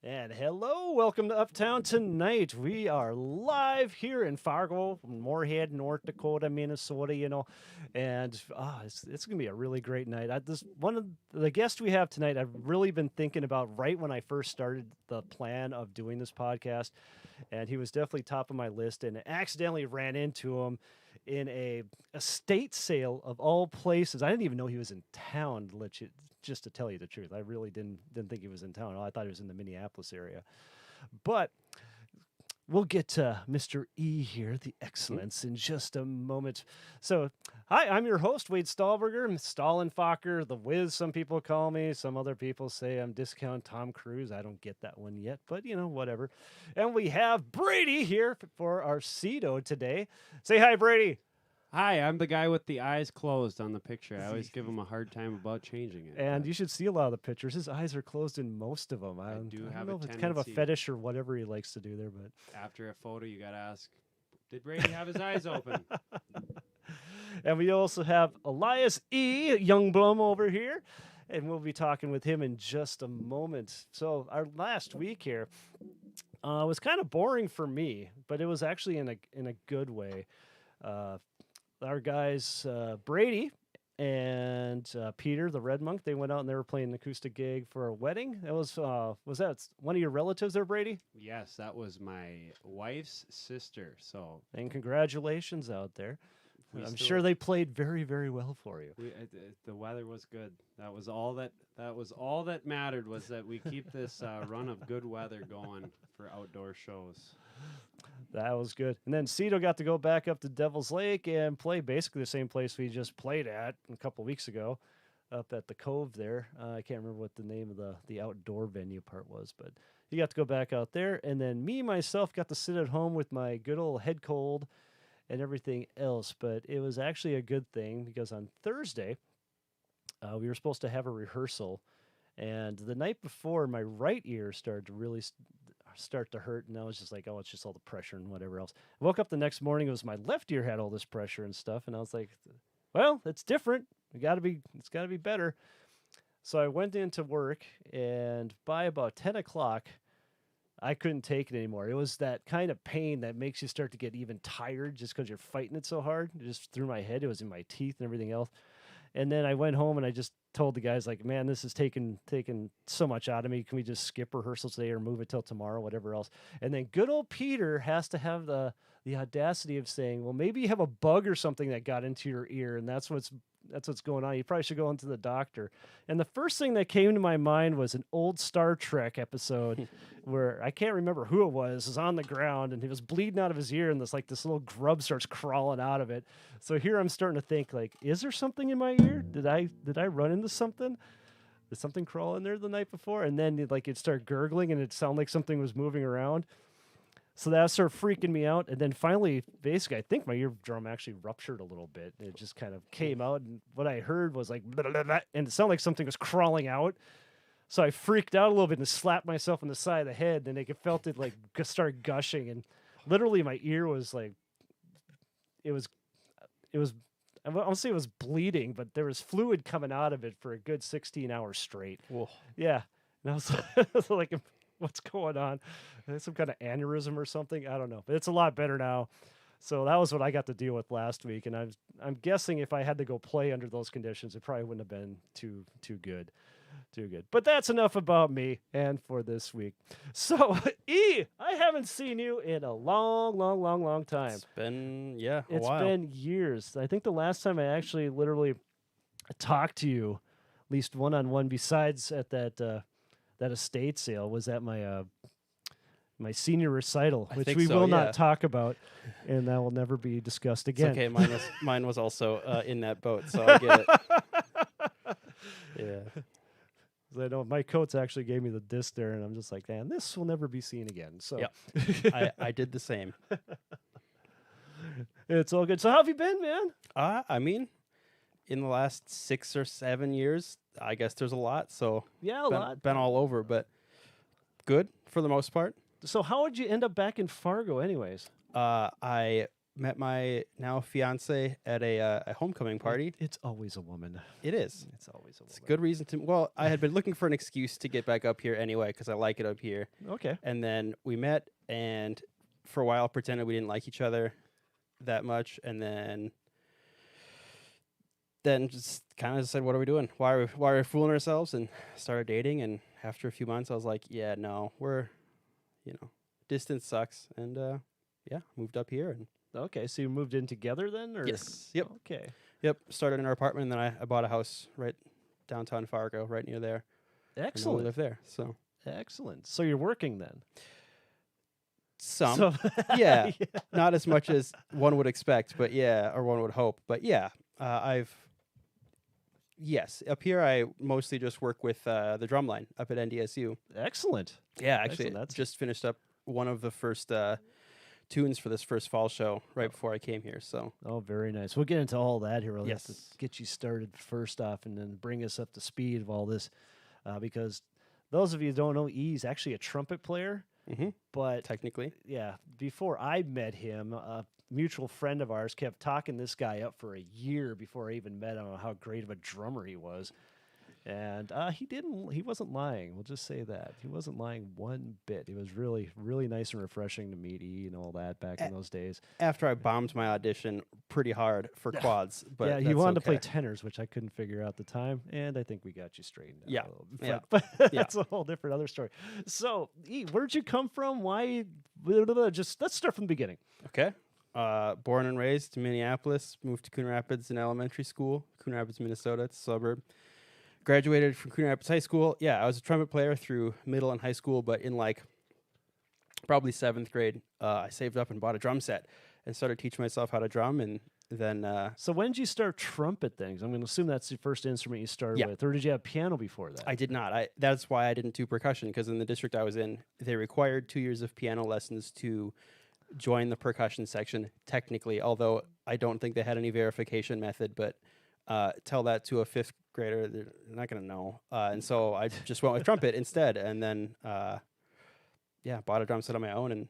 And hello, welcome to Uptown Tonight. We are live here in Fargo, Moorhead, North Dakota, Minnesota, and it's going to be a really great night. One of the guests we have tonight, I've really been thinking about right when I first started the plan of doing this podcast, and he was definitely top of my list, and accidentally ran into him in a estate sale of all places. I didn't even know he was in town, just to tell you the truth. I really didn't think he was in town. I thought he was in the Minneapolis area. But we'll get to Mr. E here, the excellence, in just a moment. So, hi, I'm your host, Wade Stahlberger. I'm Stallenfocker, the Wiz, some people call me. Some other people say I'm Discount Tom Cruise. I don't get that one yet, but, whatever. And we have Brady here for our CEDO today. Say hi, Brady. Hi, I'm the guy with the eyes closed on the picture. I always give him a hard time about changing it. And you should see a lot of the pictures. His eyes are closed in most of them. I do don't have know a if it's kind of a tendency- fetish or whatever he likes to do there, but After a photo, you got to ask, did Brady have his eyes open? And we also have Elias E. Youngblom over here, and we'll be talking with him in just a moment. So our last week here was kind of boring for me, but it was actually in a good way. Our guys, Brady and Peter, the Red Monk, they went out and they were playing an acoustic gig for a wedding. It was that one of your relatives there, Brady? Yes, that was my wife's sister. So, And congratulations out there. we I'm still- sure they played very, very well for you. the weather was good. That was all that mattered, was that we keep this run of good weather going for outdoor shows. That was good. And then CEDO got to go back up to Devil's Lake and play basically the same place we just played at a couple weeks ago up at the Cove there. I can't remember what the name of the outdoor venue part was, but he got to go back out there. And then myself, got to sit at home with my good old head cold and everything else. But it was actually a good thing because on Thursday, we were supposed to have a rehearsal. And the night before, my right ear started to really start to hurt, and I was just like, oh, it's just all the pressure and whatever else. I woke up the next morning, it was my left ear had all this pressure and stuff, and I was like, well, it's different. It's got to be better. So I went into work, and by about 10 o'clock, I couldn't take it anymore. It was that kind of pain that makes you start to get even tired just because you're fighting it so hard. It just through my head. It was in my teeth and everything else. And then I went home and I just told the guys, like, man, this is taking so much out of me. Can we just skip rehearsals today or move it till tomorrow, whatever else? And then good old Peter has to have the audacity of saying, well, maybe you have a bug or something that got into your ear, and that's what's going on. You probably should go into the doctor. And the first thing that came to my mind was an old Star Trek episode where I can't remember who it was on the ground, and he was bleeding out of his ear, and this little grub starts crawling out of it. So here I'm starting to think, like, is there something in my ear? Did I run into something? Did something crawl in there the night before? And then it started gurgling, and it sounded like something was moving around. So that started freaking me out. And then finally, basically, I think my eardrum actually ruptured a little bit. It just kind of came out. And what I heard was like, blah, blah, blah, and it sounded like something was crawling out. So I freaked out a little bit and slapped myself on the side of the head. And I felt it like start gushing. And literally my ear was like, it was, I won't say it was bleeding, but there was fluid coming out of it for a good 16 hours straight. Whoa. Yeah. And I was like, what's going on? Some kind of aneurysm or something? I don't know. But it's a lot better now. So that was what I got to deal with last week. And I'm guessing if I had to go play under those conditions, it probably wouldn't have been too good. Too good. But that's enough about me and for this week. So, E, I haven't seen you in a long time. It's been, a It's while. been years. I think the last time I actually literally talked to you, at least one-on-one, besides at that estate sale, was at my my senior recital, I which think we so, will yeah. not talk about, and that will never be discussed It's again. okay. Mine was also in that boat, so I get it. Yeah. 'Cause I know Mike Coates actually gave me the disc there, and I'm just like, man, this will never be seen again. So Yep. I did the same. it's all good. So how have you been, man? I mean, in the last 6 or 7 years, I guess there's a lot. So Yeah, a lot. been all over, but good for the most part. So how would you end up back in Fargo anyways? I met my now fiance at a homecoming party. It's always a woman. It is. It's always a woman. It's a good reason to. Well, I had been looking for an excuse to get back up here anyway because I like it up here. Okay. And then we met, and for a while pretended we didn't like each other that much, and then just kind of said, "What are we doing? Why are we fooling ourselves?" And started dating. And after a few months, I was like, "Yeah, no, we're, distance sucks." And moved up here. And Okay, so you moved in together then? Or? yes, yep, Okay. yep. Started in our apartment, and then I bought a house right downtown Fargo, right near there. And now we Excellent. live there. So Excellent. So you're working then? some, So yeah, not as much as one would expect, but yeah, or one would hope. But yeah, yes, up here I mostly just work with the drumline up at NDSU. Excellent. Yeah, actually, Excellent. That's- just finished up one of the first tunes for this first fall show right before I came here. So Oh, very nice. We'll get into all that here. We'll have to Yes. get you started first off and then bring us up to speed of all this because those of you who don't know, E's actually a trumpet player. But technically, yeah, before I met him, a mutual friend of ours kept talking this guy up for a year before I even met him on how great of a drummer he was. And he wasn't lying. We'll just say that. He wasn't lying one bit. It was really, really nice and refreshing to meet E and all that back in those days. after I bombed my audition pretty hard for quads, but yeah, he that's wanted to play okay. tenors, which I couldn't figure out at the time, and I think we got you straightened out Yeah, a little bit. yeah, But yeah. that's a whole different other story. So, E, where'd you come from? Why? Just let's start from the beginning. Okay. Born and raised in Minneapolis, moved to Coon Rapids in elementary school, Coon Rapids, Minnesota. It's a suburb. Graduated from Coon Rapids High School. Yeah, I was a trumpet player through middle and high school, but in probably 7th grade, I saved up and bought a drum set and started teaching myself how to drum. And then So when did you start trumpet things? I'm going to assume that's the first instrument you started Yeah. with, or did you have piano before that? I did not. That's why I didn't do percussion, because in the district I was in, they required 2 years of piano lessons to join the percussion section, technically, although I don't think they had any verification method, but tell that to a 5th grader, they're not going to know. And so I just went with trumpet instead, and then, bought a drum set on my own.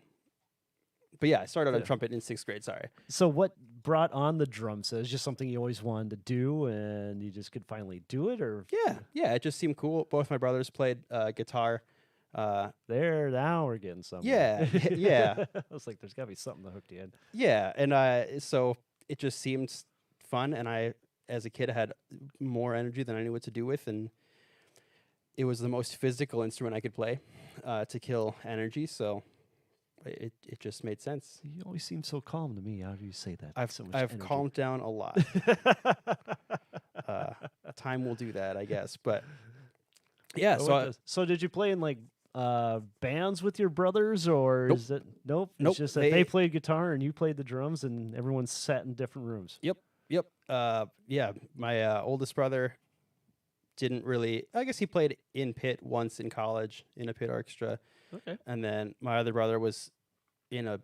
But yeah, I started on Yeah. trumpet in 6th grade, sorry. So what brought on the drum set? Is it just something you always wanted to do, and you just could finally do it, or Yeah, it just seemed cool. Both my brothers played guitar. there? Now we're getting somewhere. Yeah, yeah. I was like, there's got to be something that hooked you in. Yeah, and so it just seemed fun, and I, as a kid, had more energy than I knew what to do with, and it was the most physical instrument I could play to kill energy, so it just made sense. You always seem so calm to me. How do you say that? I've so much I've energy. calmed down a lot. Time will do that, I guess, but yeah. Oh, So it does. So did you play in bands with your brothers, or Nope. is it nope? Nope, It's just that they- they played guitar and you played the drums, and everyone sat in different rooms. Yep. Yeah, my oldest brother didn't really. I guess he played in pit once in college in a pit orchestra. Okay. And then my other brother was in a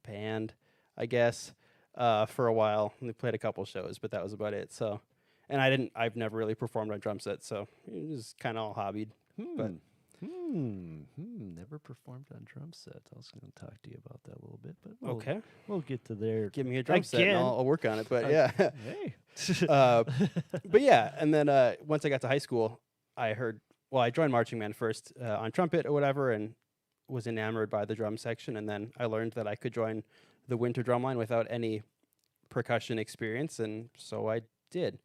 band, I guess, for a while. And they played a couple shows, but that was about it. So, and I've never really performed on drum sets, so it was kind of all hobbied. But Never performed on drum sets. I was going to talk to you about that a little bit, but we'll get to there. Give me a drum set and Again. I'll work on it. But yeah. Hey. But yeah, and then once I got to high school, I joined marching band first on trumpet or whatever, and was enamored by the drum section. And then I learned that I could join the winter drumline without any percussion experience, and so I did,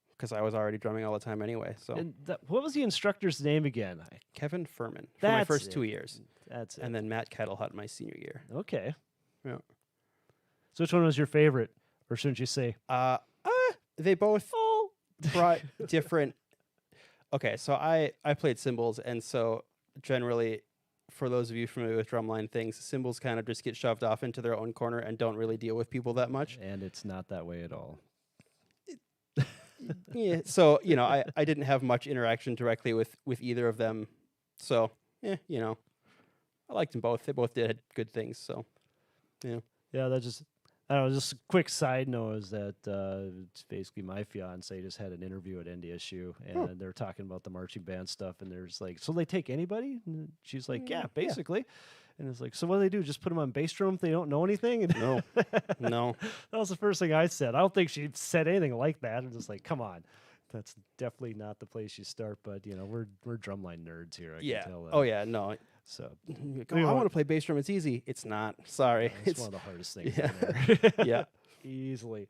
because I was already drumming all the time anyway. So And what was the instructor's name again? Kevin Furman for my That's first it. 2 years, That's it. and then Matt Kettlehut my senior year. Okay. Yeah. So which one was your favorite, or shouldn't you say? They both brought different. Okay, so I played cymbals, and so generally, for those of you familiar with drumline things, cymbals kind of just get shoved off into their own corner and don't really deal with people that much. And it's not that way at all. Yeah, so I didn't have much interaction directly with either of them. So I liked them both. They both did good things. So Yeah, that just. I don't know, just a quick side note is that it's basically my fiance just had an interview at NDSU, and they're talking about the marching band stuff, and there's like, so they take anybody? And she's like, yeah, basically. And it's like, so what do they do? Just put them on bass drum if they don't know anything? And No, no. that was the first thing I said. I don't think she said anything like that. I'm just like, come on. That's definitely not the place you start, but we're drumline nerds here. I can tell that. Oh yeah, no. So I want to play bass drum. It's easy. It's not. Sorry. it's one of the hardest things Yeah. in there. Yeah. Easily.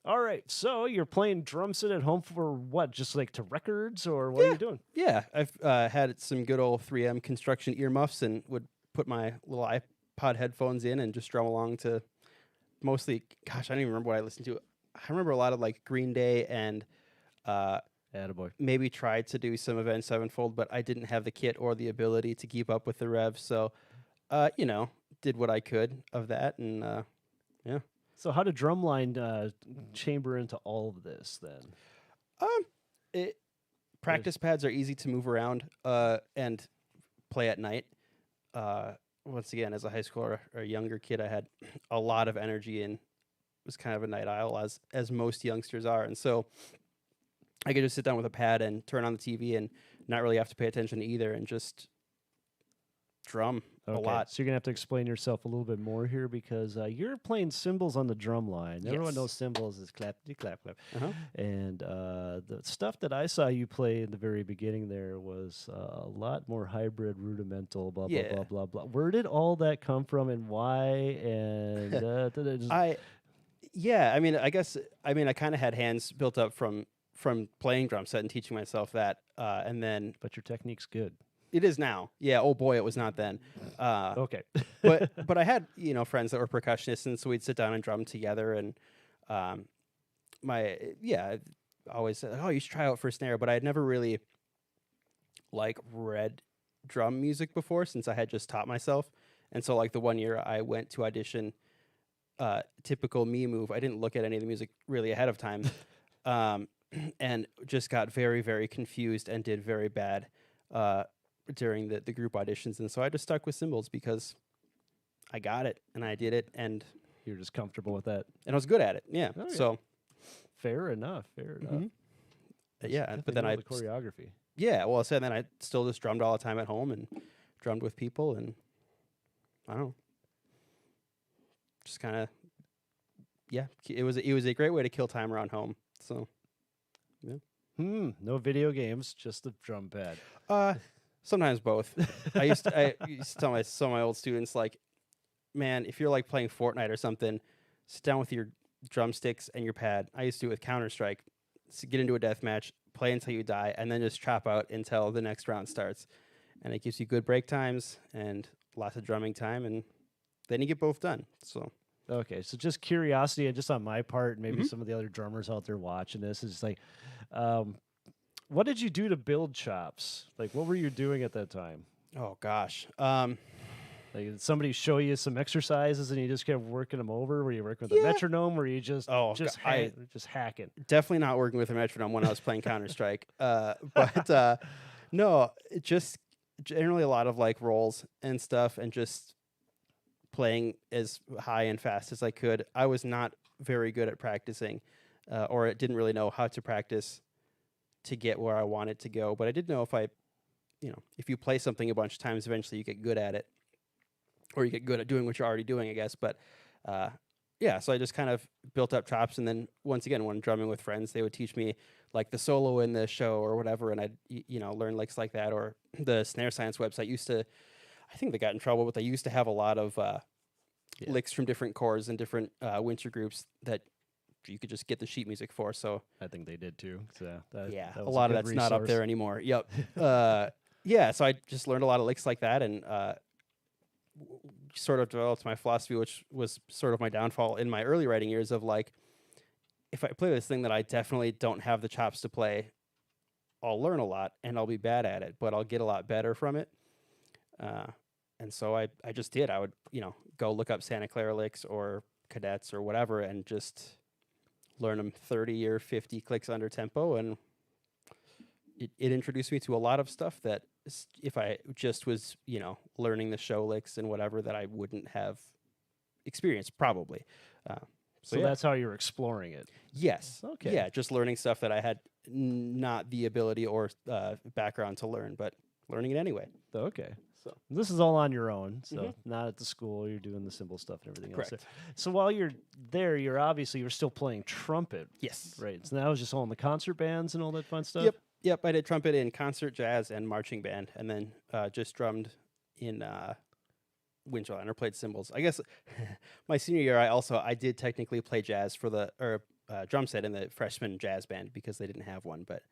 All right. So you're playing drum set at home for what? Just like to records, or what are you doing? Yeah, I've had some good old 3M construction earmuffs and would put my little iPod headphones in and just drum along to mostly, gosh, I don't even remember what I listened to. I remember a lot of like Green Day and Attaboy. maybe tried to do some Avenged Sevenfold, but I didn't have the kit or the ability to keep up with the revs. So, did what I could of that. And yeah. So how did drumline chamber into all of this then? Practice pads are easy to move around and play at night. Once again, as a high schooler or a younger kid, I had a lot of energy and was kind of a night owl, as most youngsters are. And so I could just sit down with a pad and turn on the TV and not really have to pay attention to either and just drum a lot. So you're going to have to explain yourself a little bit more here because you're playing cymbals on the drum line. Everyone Yes. knows cymbals is clap, clap, clap. Uh-huh. And the stuff that I saw you play in the very beginning there was a lot more hybrid, rudimental, blah, Yeah. blah, blah, blah, blah. Where did all that come from and why? And did it just- I kind of had hands built up from playing drum set and teaching myself that. And then but your technique's good. it is now. Yeah. Oh boy, it was not then. Okay. but I had, friends that were percussionists, and so we'd sit down and drum together. And I always said, oh, you should try out for snare. But I had never really read drum music before, since I had just taught myself. And so the one year I went to audition, typical me move, I didn't look at any of the music really ahead of time, and just got very, very confused and did very bad during the group auditions. And so I just stuck with cymbals because I got it and I did it, and You're just comfortable with that. I was good at it. Yeah. Oh, yeah. So Fair enough. mhm. Just Yeah, definitely but then know I the choreography. then I still just drummed all the time at home and drummed with people, and I don't know, just kind of, it was a great way to kill time around home. So No video games, just the drum pad. sometimes both. I used to tell some of my old students, man, if you're playing Fortnite or something, sit down with your drumsticks and your pad. I used to do it with Counter-Strike. Get into a death match, play until you die, and then just chop out until the next round starts. And it gives you good break times and lots of drumming time, and then you get both done. So Okay, so just curiosity, and just on my part, and maybe some of the other drummers out there watching this, is what did you do to build chops? What were you doing at that time? oh gosh, Did somebody show you some exercises and you just kept working them over? Were you working with a metronome? Or were you just just hacking? definitely not working with a metronome when I was playing Counter-Strike. But no, just generally a lot of rolls and stuff, and just playing as high and fast as I could. I was not very good at practicing, or didn't really know how to practice to get where I wanted to go. But I did know if you play something a bunch of times, eventually you get good at it, or you get good at doing what you're already doing, I guess. But so I just kind of built up chops, and then once again, when drumming with friends, they would teach me the solo in the show or whatever, and I'd learn licks like that. Or the Snare Science website used to, I think they got in trouble, but they used to have a lot of licks from different chords and different winter groups that you could just get the sheet music for. So I think they did too. So that a was lot of good that's not up resource. there anymore. Yep. So I just learned a lot of licks like that, and sort of developed my philosophy, which was sort of my downfall in my early writing years, of if I play this thing that I definitely don't have the chops to play, I'll learn a lot and I'll be bad at it, but I'll get a lot better from it. And so I just did. I would, go look up Santa Clara licks or cadets or whatever, and just learn them 30 or 50 clicks under tempo. And it introduced me to a lot of stuff that if I just was, learning the show licks and whatever, that I wouldn't have experienced probably. So that's how you're exploring it. Yes. Okay. Yeah, just learning stuff that I had not the ability or background to learn, but learning it anyway. Okay. So This is all on your own, so Mhm. not at the school. You're doing the cymbal stuff and everything else. Correct. There. So while you're there, you're still playing trumpet, yes. right? So that was just all in the concert bands and all that fun stuff. Yep. I did trumpet in concert, jazz, and marching band, and then just drummed in wind child or played cymbals. I guess my senior year, I did technically play jazz for the drum set in the freshman jazz band because they didn't have one, but.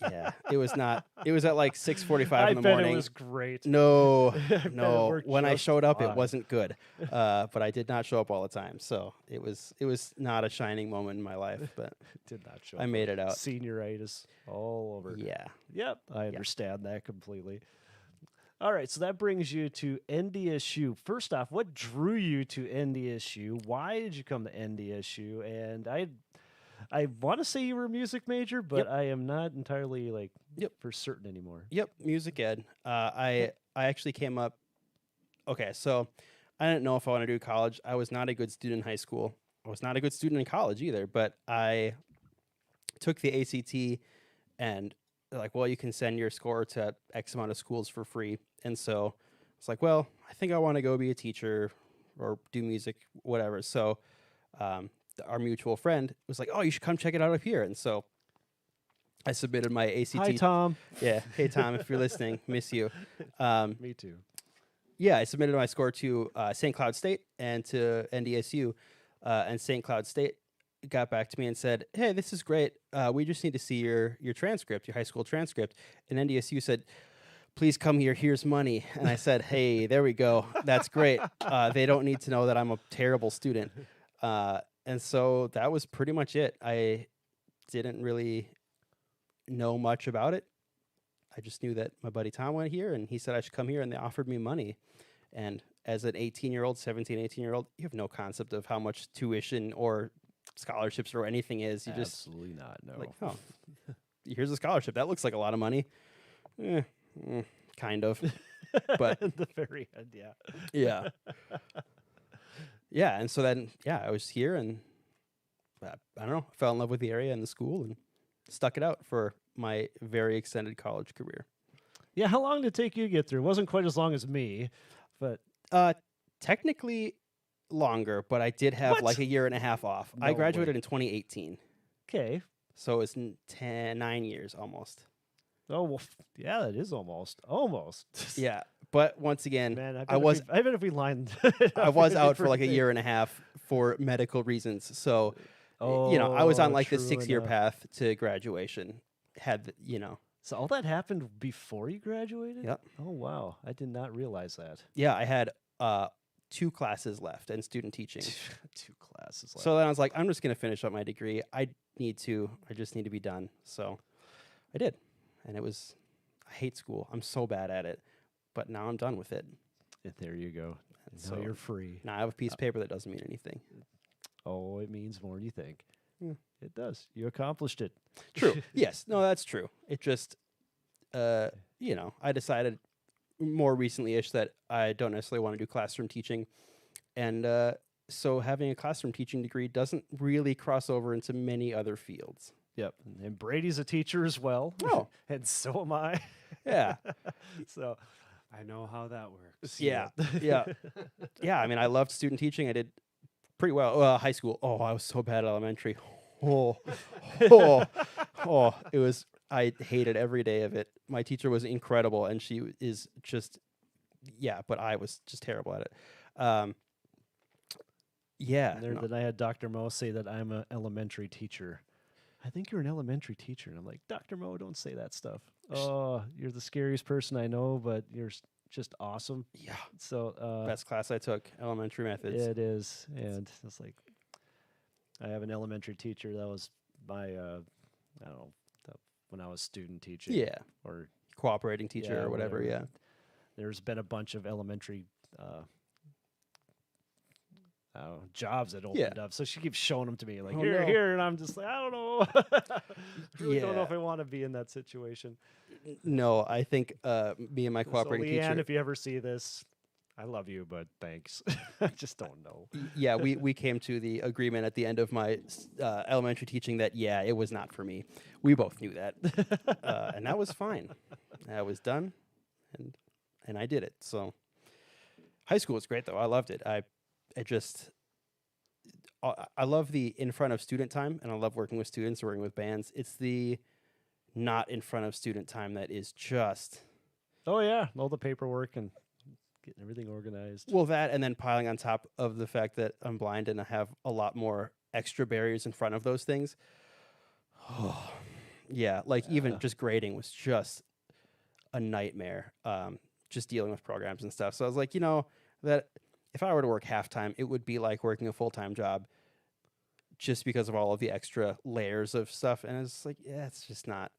Yeah, it was not. It was at like 6:45 in the morning. It was great. No, bet it no. worked When I just showed up, fine. it wasn't good. But I did not show up all the time, so it was not a shining moment in my life. But Did not show. I up. made it out. Senioritis all over. Yeah. Yep, I understand that completely. All right, so that brings you to NDSU. First off, what drew you to NDSU? Why did you come to NDSU? And I want to say you were a music major, but Yep. I am not entirely Yep. for certain anymore. Yep, music ed. I actually came up. Okay, so I didn't know if I want to do college. I was not a good student in high school. I was not a good student in college either. But I took the ACT, and they're like, well, you can send your score to X amount of schools for free. And so it's like, well, I think I want to go be a teacher or do music, whatever. So our mutual friend was like, oh, you should come check it out up here. And so I submitted my ACT. Hi, Tom. Yeah. Hey, Tom, if you're listening, miss you. Me too. Yeah, I submitted my score to St. Cloud State and to NDSU. And St. Cloud State got back to me and said, hey, this is great. We just need to see your transcript, your high school transcript. And NDSU said, please come here. Here's money. And I said, hey, there we go. That's great. They don't need to know that I'm a terrible student. And so that was pretty much it. I didn't really know much about it. I just knew that my buddy Tom went here and he said I should come here and they offered me money. And as an 18-year-old, 17, 18-year-old, you have no concept of how much tuition or scholarships or anything is. You just Absolutely not. No. like, oh, here's a scholarship. That looks like a lot of money. Kind of. But at the very end, yeah. yeah. Yeah, and so then, I was here and I don't know, fell in love with the area and the school and stuck it out for my very extended college career. Yeah, how long did it take you to get through? It wasn't quite as long as me, but Technically longer, but I did have What? like a year and a half off. I No graduated way. in 2018, okay. so it's 9 years almost. Oh, well, yeah, that is almost. Yeah, but once again, Man, I was I bet if we lined I was out for like a year and a half for medical reasons. So, I was on like the true 6-year enough. path to graduation. So all that happened before you graduated? Yep. Oh, wow. I did not realize that. Yeah, I had 2 classes left in student teaching. 2 classes left. So then I was like, I'm just going to finish up my degree. I just need to be done. So I did. And I hate school. I'm so bad at it. But now I'm done with it. There you go. And So you're free. now I have a piece of paper that doesn't mean anything. Oh, it means more than you think. Yeah. It does. You accomplished it. True. Yes. No, that's true. It just, I decided more recently-ish that I don't necessarily want to do classroom teaching. And so having a classroom teaching degree doesn't really cross over into many other fields. Yep. And Brady's a teacher as well. Oh. And so am I. Yeah. So, I know how that works. Yeah. Yeah. Yeah. I mean, I loved student teaching. I did pretty well. High school. Oh, I was so bad at elementary. It was, I hated every day of it. My teacher was incredible and she is just, but I was just terrible at it. Then I had Dr. Mo say that I'm an elementary teacher. I think you're an elementary teacher. And I'm like, Dr. Mo, don't say that stuff. Oh, you're the scariest person I know, but you're just awesome. Yeah. So Best class I took, elementary methods. it is. And it's like, I have an elementary teacher. That was my, when I was student teaching. Yeah. Or Cooperating teacher or whatever. Yeah. There's been a bunch of elementary jobs that opened up. So she keeps showing them to me like, here. And I'm just like, I don't know. Really don't know if I want to be in that situation. No, I think me and my So cooperating Leanne, teacher. if you ever see this, I love you, but thanks. I just don't know. Yeah, we came to the agreement at the end of my elementary teaching that, it was not for me. We both knew that. And that was fine. I was done. and I did it. So high school was great though. I loved it. I love the in front of student time, and I love working with students or working with bands. It's the not in front of student time that is just Oh yeah, all the paperwork and getting everything organized. well, that, and then piling on top of the fact that I'm blind and I have a lot more extra barriers in front of those things. Oh, yeah, like even just grading was just a nightmare. Just dealing with programs and stuff. So I was like, that if I were to work half-time, it would be like working a full-time job just because of all of the extra layers of stuff. And it's like, yeah, it's just not.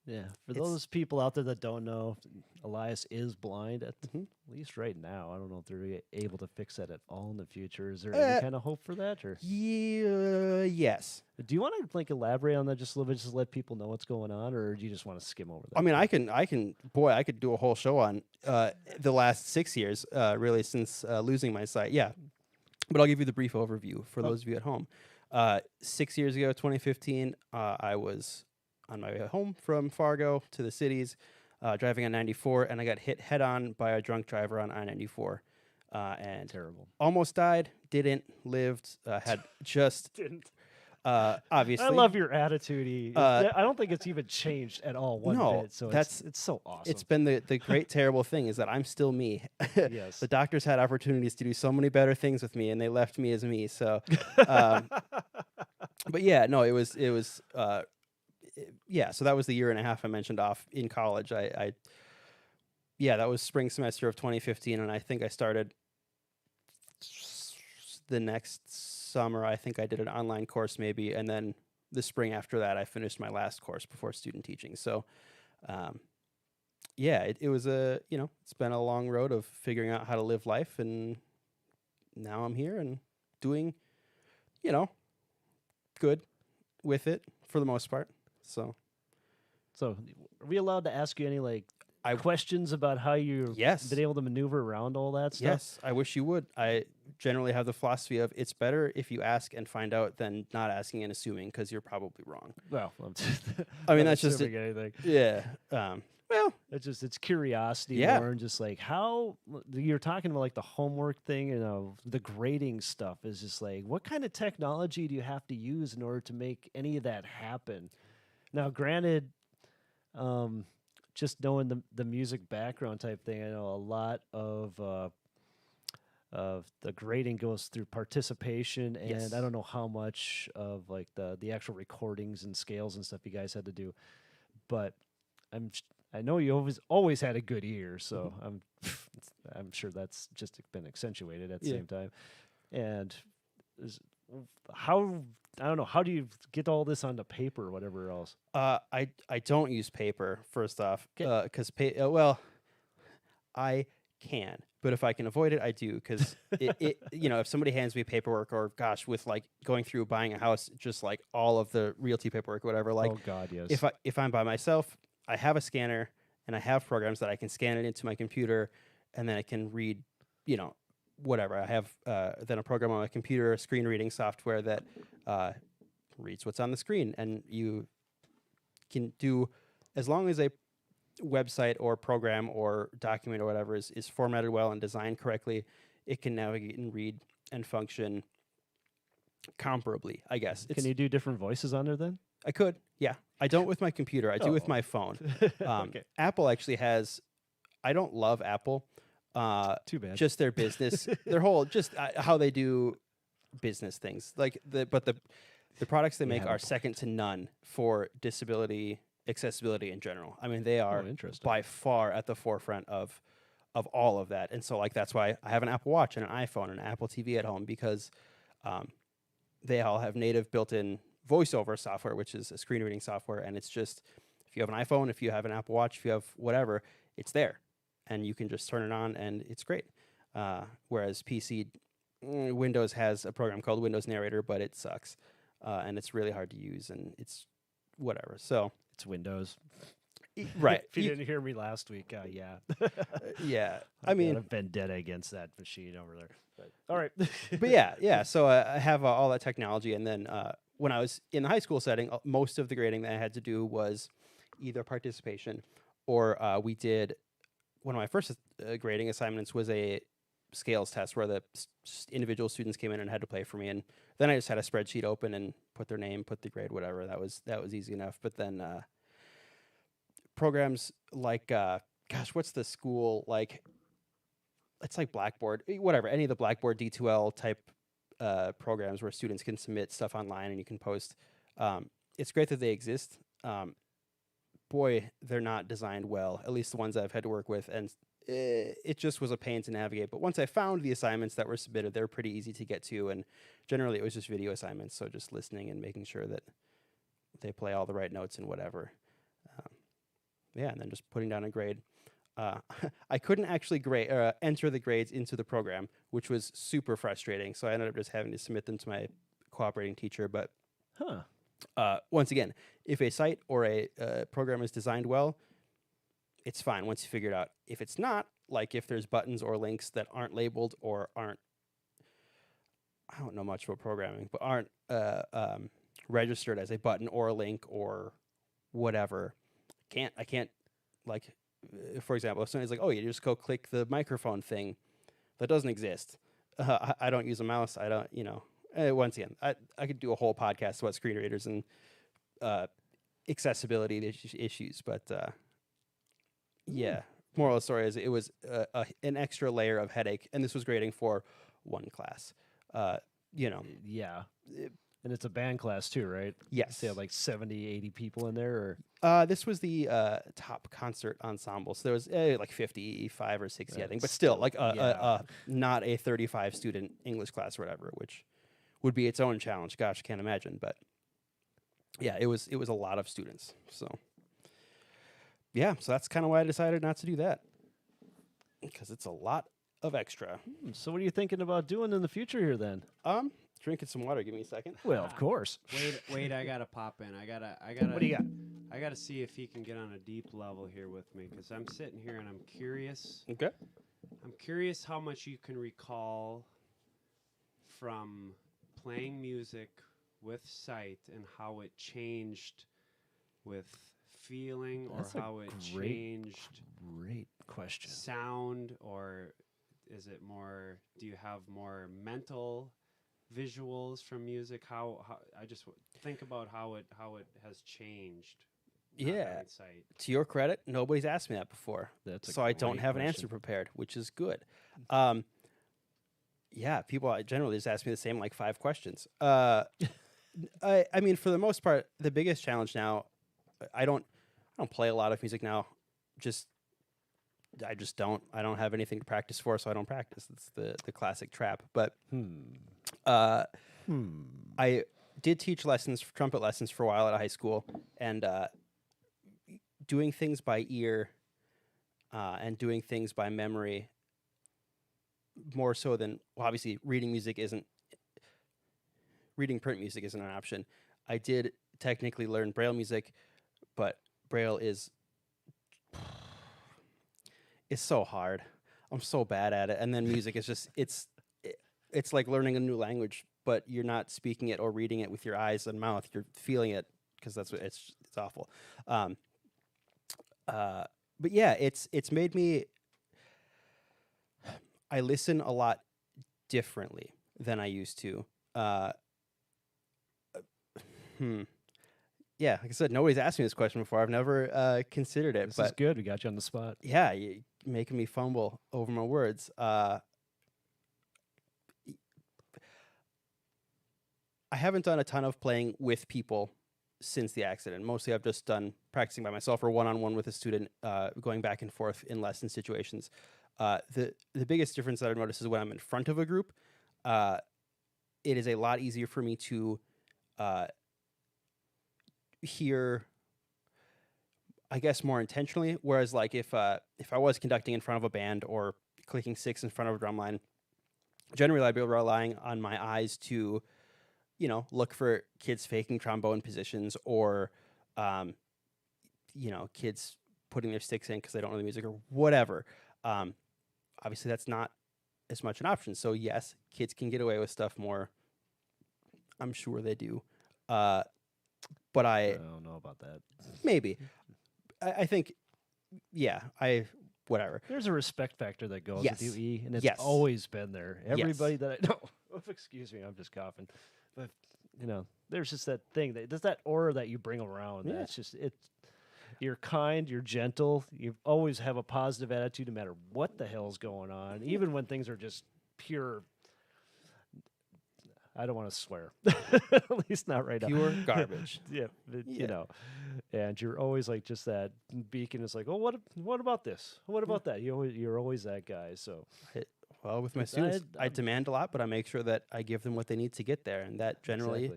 Yeah, for It's- those people out there that don't know, Elias is blind at Mhm. least right now. I don't know if they're able to fix that at all in the future. Is there any kind of hope for that, or Yeah, yes. do you want to like elaborate on that just a little bit, just to let people know what's going on, or do you just want to skim over that? I mean, I could do a whole show on the last 6 years, really, since losing my sight. Yeah. But I'll give you the brief overview for those of you at home. 6 years ago, 2015, I was on my way home from Fargo to the cities, driving on 94, and I got hit head on by a drunk driver on I-94. And Terrible. almost died, didn't, lived, had just, Didn't. obviously. I love your attitude. I don't think it's even changed at all one No, bit. So that's- it's so awesome. It's been the great, terrible thing is that I'm still me. Yes. The doctors had opportunities to do so many better things with me, and they left me as me. So, but yeah, no, it was, yeah. So that was the year and a half I mentioned off in college. That was spring semester of 2015, and I think I started the next summer. I think I did an online course maybe, and then the spring after that, I finished my last course before student teaching. So, it was it's been a long road of figuring out how to live life, and now I'm here and doing, good with it for the most part. So So, are we allowed to ask you any questions about how you've Yes. been able to maneuver around all that stuff? yes, I wish you would. I generally have the philosophy of it's better if you ask and find out than not asking and assuming, because you're probably wrong. Well, I mean, not that's just assuming anything. Yeah. Well, It's curiosity Yeah. more, and just like how you're talking about like the homework thing, the grading stuff is just like, what kind of technology do you have to use in order to make any of that happen? Now, granted, just knowing the music background type thing, I know a lot of the grading goes through participation, and Yes. I don't know how much of like the actual recordings and scales and stuff you guys had to do, but I know you always had a good ear, so I'm sure that's just been accentuated at the Yeah. same time. And I don't know, how do you get all this onto paper or whatever else? I don't use paper, first off, 'Kay. because I can, but if I can avoid it, I do, because if somebody hands me paperwork, or gosh, with like going through buying a house, just like all of the realty paperwork, or whatever, like Oh God, yes. if I'm by myself, I have a scanner and I have programs that I can scan it into my computer, and then I can read, whatever. I have then a program on my computer, screen reading software that reads what's on the screen, and you can do, as long as a website or program or document or whatever is formatted well and designed correctly, it can navigate and read and function comparably, I guess. Can you do different voices on there then? I could, yeah. I don't with my computer. I do with Oh. my phone. Okay. Apple actually has. I don't love Apple. Too bad. Just their business, their whole, just how they do business things. Like the products they You make have a are point. second to none for disability accessibility in general. I mean, they are Interesting. by far at the forefront of all of that. And so, like, that's why I have an Apple Watch and an iPhone and an Apple TV at home, because they all have native built-in voiceover software, which is a screen reading software. And it's just, if you have an iPhone, if you have an Apple Watch, if you have whatever, it's there, and you can just turn it on, and it's great. Whereas Windows has a program called Windows Narrator, but it sucks, and it's really hard to use, and it's whatever. So It's Windows. right, If you didn't hear me last week, yeah. yeah. I've I got mean, a vendetta against that machine over there. But, all right. but yeah. So I have all that technology, and then when I was in the high school setting, most of the grading that I had to do was either participation, or we did one of my first grading assignments was a scales test where the individual students came in and had to play for me, and then I just had a spreadsheet open and put their name, put the grade, whatever. That was easy enough. But then programs like gosh, what's the school like? It's like Blackboard, whatever. Any of the Blackboard D2L type programs where students can submit stuff online and you can post. It's great that they exist. Boy, they're not designed well, at least the ones I've had to work with, and it just was a pain to navigate. But once I found the assignments that were submitted, they're pretty easy to get to, and generally it was just video assignments, so just listening and making sure that they play all the right notes and whatever. And then just putting down a grade. I couldn't actually enter the grades into the program, which was super frustrating, so I ended up just having to submit them to my cooperating teacher. But once again, if a site or a program is designed well, it's fine once you figure it out. If it's not, like if there's buttons or links that aren't labeled or aren't, I don't know much about programming, but aren't registered as a button or a link or whatever, I can't like, for example, if somebody's like, oh, you just go click the microphone thing, that doesn't exist. I don't use a mouse. I don't, once again, I could do a whole podcast about screen readers and accessibility issues, but moral of the story is it was an extra layer of headache, and this was grading for one class. Yeah. And it's a band class too, right? Yes. They have like 70, 80 people in there? Or this was the top concert ensemble, so there was like 55 or 60, I think, but still, like not a 35 student English class or whatever, which would be its own challenge. Gosh, I can't imagine, but yeah, it was a lot of students. So yeah, so that's kind of why I decided not to do that, because it's a lot of extra. So what are you thinking about doing in the future here then? Drinking some water. Give me a second. Well, of course. Wait, I gotta pop in. I gotta. What do you got? I gotta see if he can get on a deep level here with me, because I'm sitting here and I'm curious. Okay. I'm curious how much you can recall from playing music with sight and how it changed with feeling, That's or how it changed Great question. sound, or is it more, do you have more mental visuals from music? How I just think about how it has changed. Yeah. To your credit, nobody's asked me that before. So I don't have an answer prepared, which is good. People generally just ask me the same like 5 questions. I mean, for the most part, the biggest challenge now, I don't play a lot of music now. I just don't. I don't have anything to practice for, so I don't practice. It's the classic trap. But I did teach trumpet lessons for a while at a high school, and doing things by ear and doing things by memory more so than, well, obviously reading print music isn't an option. I did technically learn Braille music, but Braille is so hard. I'm so bad at it. And then music is just, it's like learning a new language, but you're not speaking it or reading it with your eyes and mouth. You're feeling it, because that's what it's awful. But yeah, it's made me, I listen a lot differently than I used to. Yeah, like I said, nobody's asked me this question before. I've never considered it. This is good. We got you on the spot. Yeah, you're making me fumble over my words. I haven't done a ton of playing with people since the accident. Mostly I've just done practicing by myself or one-on-one with a student, going back and forth in lesson situations. The biggest difference that I've noticed is when I'm in front of a group, it is a lot easier for me to hear, I guess, more intentionally. Whereas like if I was conducting in front of a band or clicking 6 in front of a drum line, generally I'd be relying on my eyes to, look for kids faking trombone positions or, kids putting their sticks in because they don't know the music or whatever. Obviously that's not as much an option. So yes, kids can get away with stuff more. I'm sure they do. But I don't know about that. Maybe. I think, yeah, I whatever. There's a respect factor that goes Yes. with you, E, and it's Yes. always been there. Yes. Everybody that I know, excuse me, I'm just coughing, but there's just that thing there's that aura that you bring around. Yeah. That's just it. You're kind, you're gentle, you always have a positive attitude no matter what the hell's going on, even when things are just pure. I don't want to swear, at least not right now. Pure garbage. Yeah, and you're always like just that beacon. It's like, oh, what about this? What about that? You're always that guy. So, Well, with my students, I demand a lot, but I make sure that I give them what they need to get there, and that generally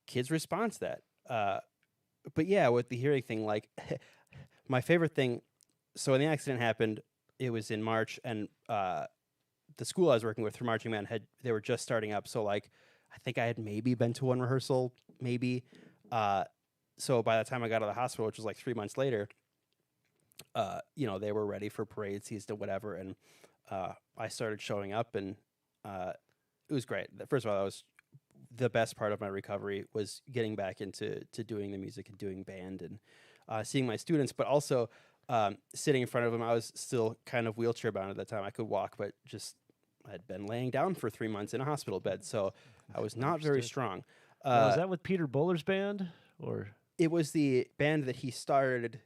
kids respond to that. But yeah, with the hearing thing, like my favorite thing. So when the accident happened, it was in March, and the school I was working with for marching band they were just starting up. So like, I think I had maybe been to one rehearsal, maybe. So by the time I got out of the hospital, which was like 3 months later, they were ready for parade season, whatever, and I started showing up, and it was great. First of all, that was the best part of my recovery, was getting back into doing the music and doing band and seeing my students, but also sitting in front of them. I was still kind of wheelchair bound at that time. I could walk, but I'd been laying down for 3 months in a hospital bed, so I was not very strong. Was that with Peter Buller's band, or it was the band that he started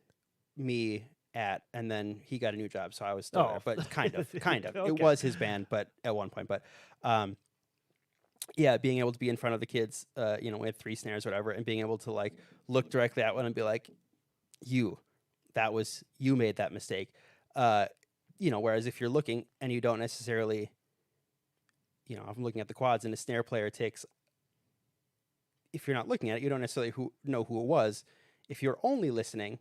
me at, and then he got a new job, so I was still there, but kind of. Okay. It was his band, but at one point, but yeah, being able to be in front of the kids, we had 3 snares, whatever, and being able to like look directly at one and be like, you made that mistake. Whereas if you're looking and you don't necessarily, I'm looking at the quads and a snare player takes, if you're not looking at it, you don't necessarily know who it was. If you're only listening,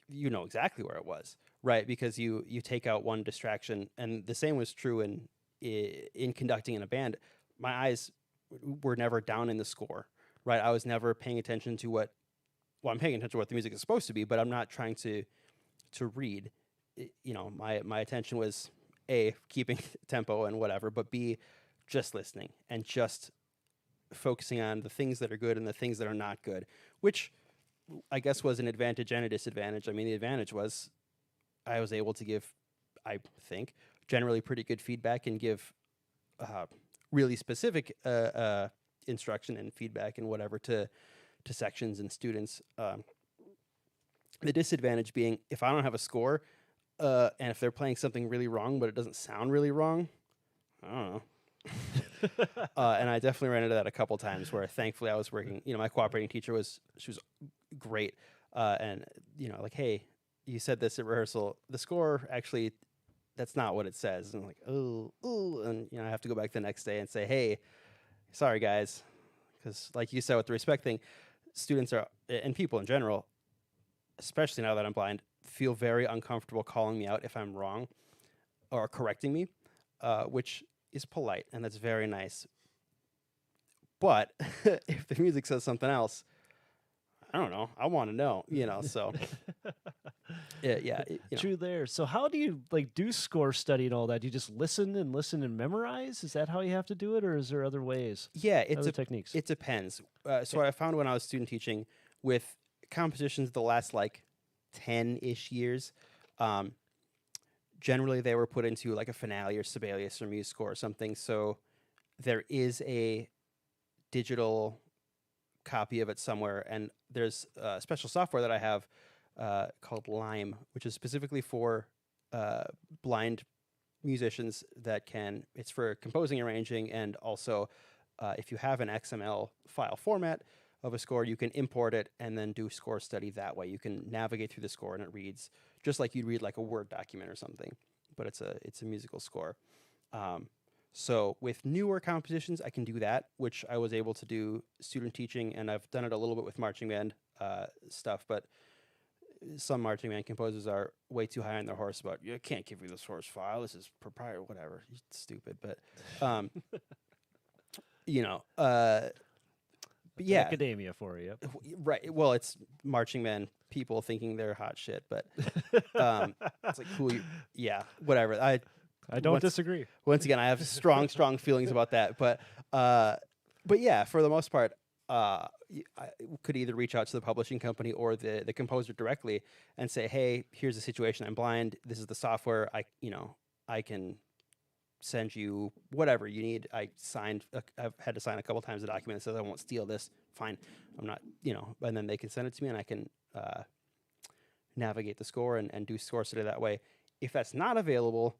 you know exactly where it was, right? Because you take out one distraction, and the same was true in conducting in a band. My eyes were never down in the score, right? I was never paying attention to I'm paying attention to what the music is supposed to be, but I'm not trying to read. My attention was A, keeping tempo and whatever, but B, just listening and just focusing on the things that are good and the things that are not good, which I guess was an advantage and a disadvantage. I mean, the advantage was I was able to give, I think, generally pretty good feedback and give really specific instruction and feedback and whatever to sections and students. The disadvantage being, if I don't have a score, and if they're playing something really wrong, but it doesn't sound really wrong, I don't know. And I definitely ran into that a couple times where thankfully I was working, my cooperating teacher she was great. And, like, hey, you said this at rehearsal, the score actually, that's not what it says. And I'm like, oh, and, I have to go back the next day and say, hey, sorry guys. Because like you said, with the respect thing, students and people in general, especially now that I'm blind, feel very uncomfortable calling me out if I'm wrong or correcting me, which is polite, and that's very nice. But if the music says something else, I don't know. I want to know, so yeah. True there. So how do you do score study and all that? Do you just listen and memorize? Is that how you have to do it, or is there other ways? Yeah, other techniques. It depends. So what I found when I was student teaching with compositions the last 10-ish years, generally they were put into a Finale or Sibelius or MuseScore or something. So there is a digital copy of it somewhere, and there's special software that I have called Lime, which is specifically for blind musicians it's for composing, arranging, and also if you have an XML file format of a score, you can import it and then do score study that way. You can navigate through the score and it reads just like you'd read a Word document or something, but it's a musical score. So with newer compositions, I can do that, which I was able to do student teaching, and I've done it a little bit with marching band stuff, but some marching band composers are way too high on their horse about, you can't give me the source file, this is proprietary, whatever, it's stupid, but but yeah, academia for you. Right. Well, it's marching band people thinking they're hot shit, but it's cool. Yeah, whatever. I don't disagree. Once again, I have strong feelings about that, but yeah, for the most part, I could either reach out to the publishing company or the composer directly and say, hey, here's the situation. I'm blind. This is the software. I can send you whatever you need. I've had to sign a couple times a document that says I won't steal this. Fine. I'm not, and then they can send it to me and I can navigate the score and do score study that way. If that's not available,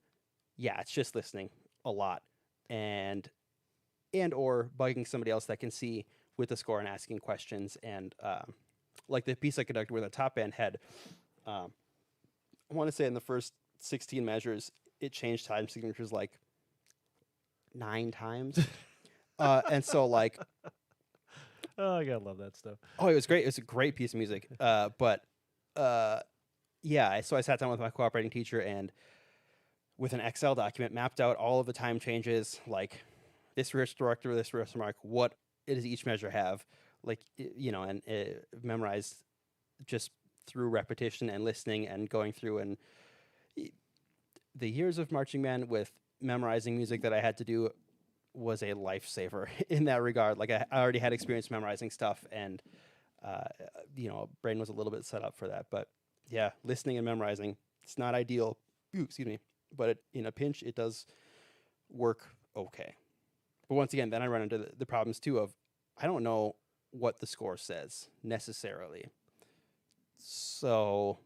yeah, it's just listening a lot and or bugging somebody else that can see with the score and asking questions. And like the piece I conducted with a top band head, I want to say in the first 16 measures, it changed time signatures like 9 times. And so like, Oh, I gotta love that stuff. oh, it was great. It was a great piece of music. Yeah, so I sat down with my cooperating teacher and with an Excel document mapped out all of the time changes, like this rehearsal director, this rehearsal mark, what does each measure have, like, and memorized just through repetition and listening and going through. And the years of marching band with memorizing music that I had to do was a lifesaver in that regard. Like I already had experience memorizing stuff and, brain was a little bit set up for that. But yeah, listening and memorizing, it's not ideal, excuse me, but in a pinch, it does work okay. But once again, then I run into the problems too of, I don't know what the score says necessarily. So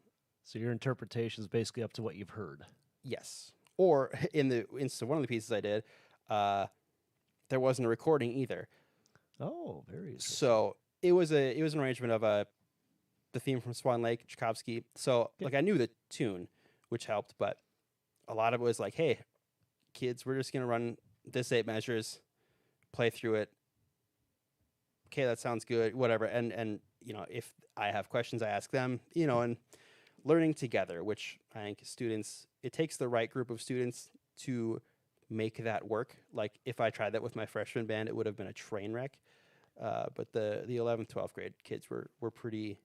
your interpretation is basically up to what you've heard. yes. Or in one of the pieces I did, there wasn't a recording either. Oh, very interesting. So it was an arrangement of the theme from Swan Lake, Tchaikovsky. So like I knew the tune, which helped, but a lot of it was like, hey, kids, we're just gonna run this 8 measures, play through it. Okay, that sounds good, whatever. And if I have questions, I ask them, and learning together, which I think students, it takes the right group of students to make that work. Like if I tried that with my freshman band, it would have been a train wreck. But the 11th, 12th grade kids were pretty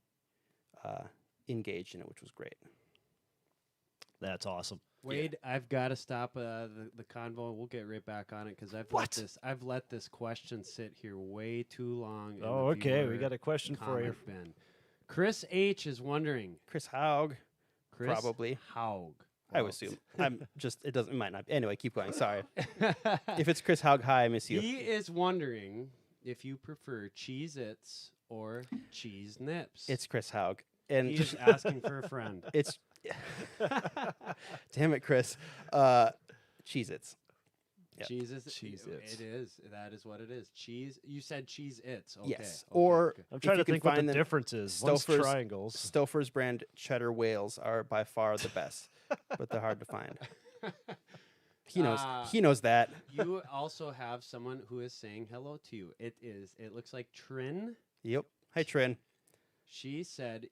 engaged in it, which was great. That's awesome. Wade, I've got to stop the convo. We'll get right back on it because I've let this question sit here way too long. Oh, okay. We got a question for you. Ben. Chris H is wondering. Chris Haug, probably. Haug. I would assume. It might not. Anyway, keep going. Sorry. If it's Chris Haug, hi, I miss you. He is wondering if you prefer Cheez-Its or Cheese Nips. It's Chris Haug. And he's asking for a friend. It's damn it, Chris. Cheez-Its. Yep. Cheez-Its. It is. That is what it is. Cheese. You said Cheez-Its. Okay. Yes. Okay. Or I'm trying to think what the difference is. One's triangles. Stouffer's brand cheddar whales are by far the best, but they're hard to find. He knows. He knows that. You also have someone who is saying hello to you. It looks like Trin. Yep. Hi, Trin. She said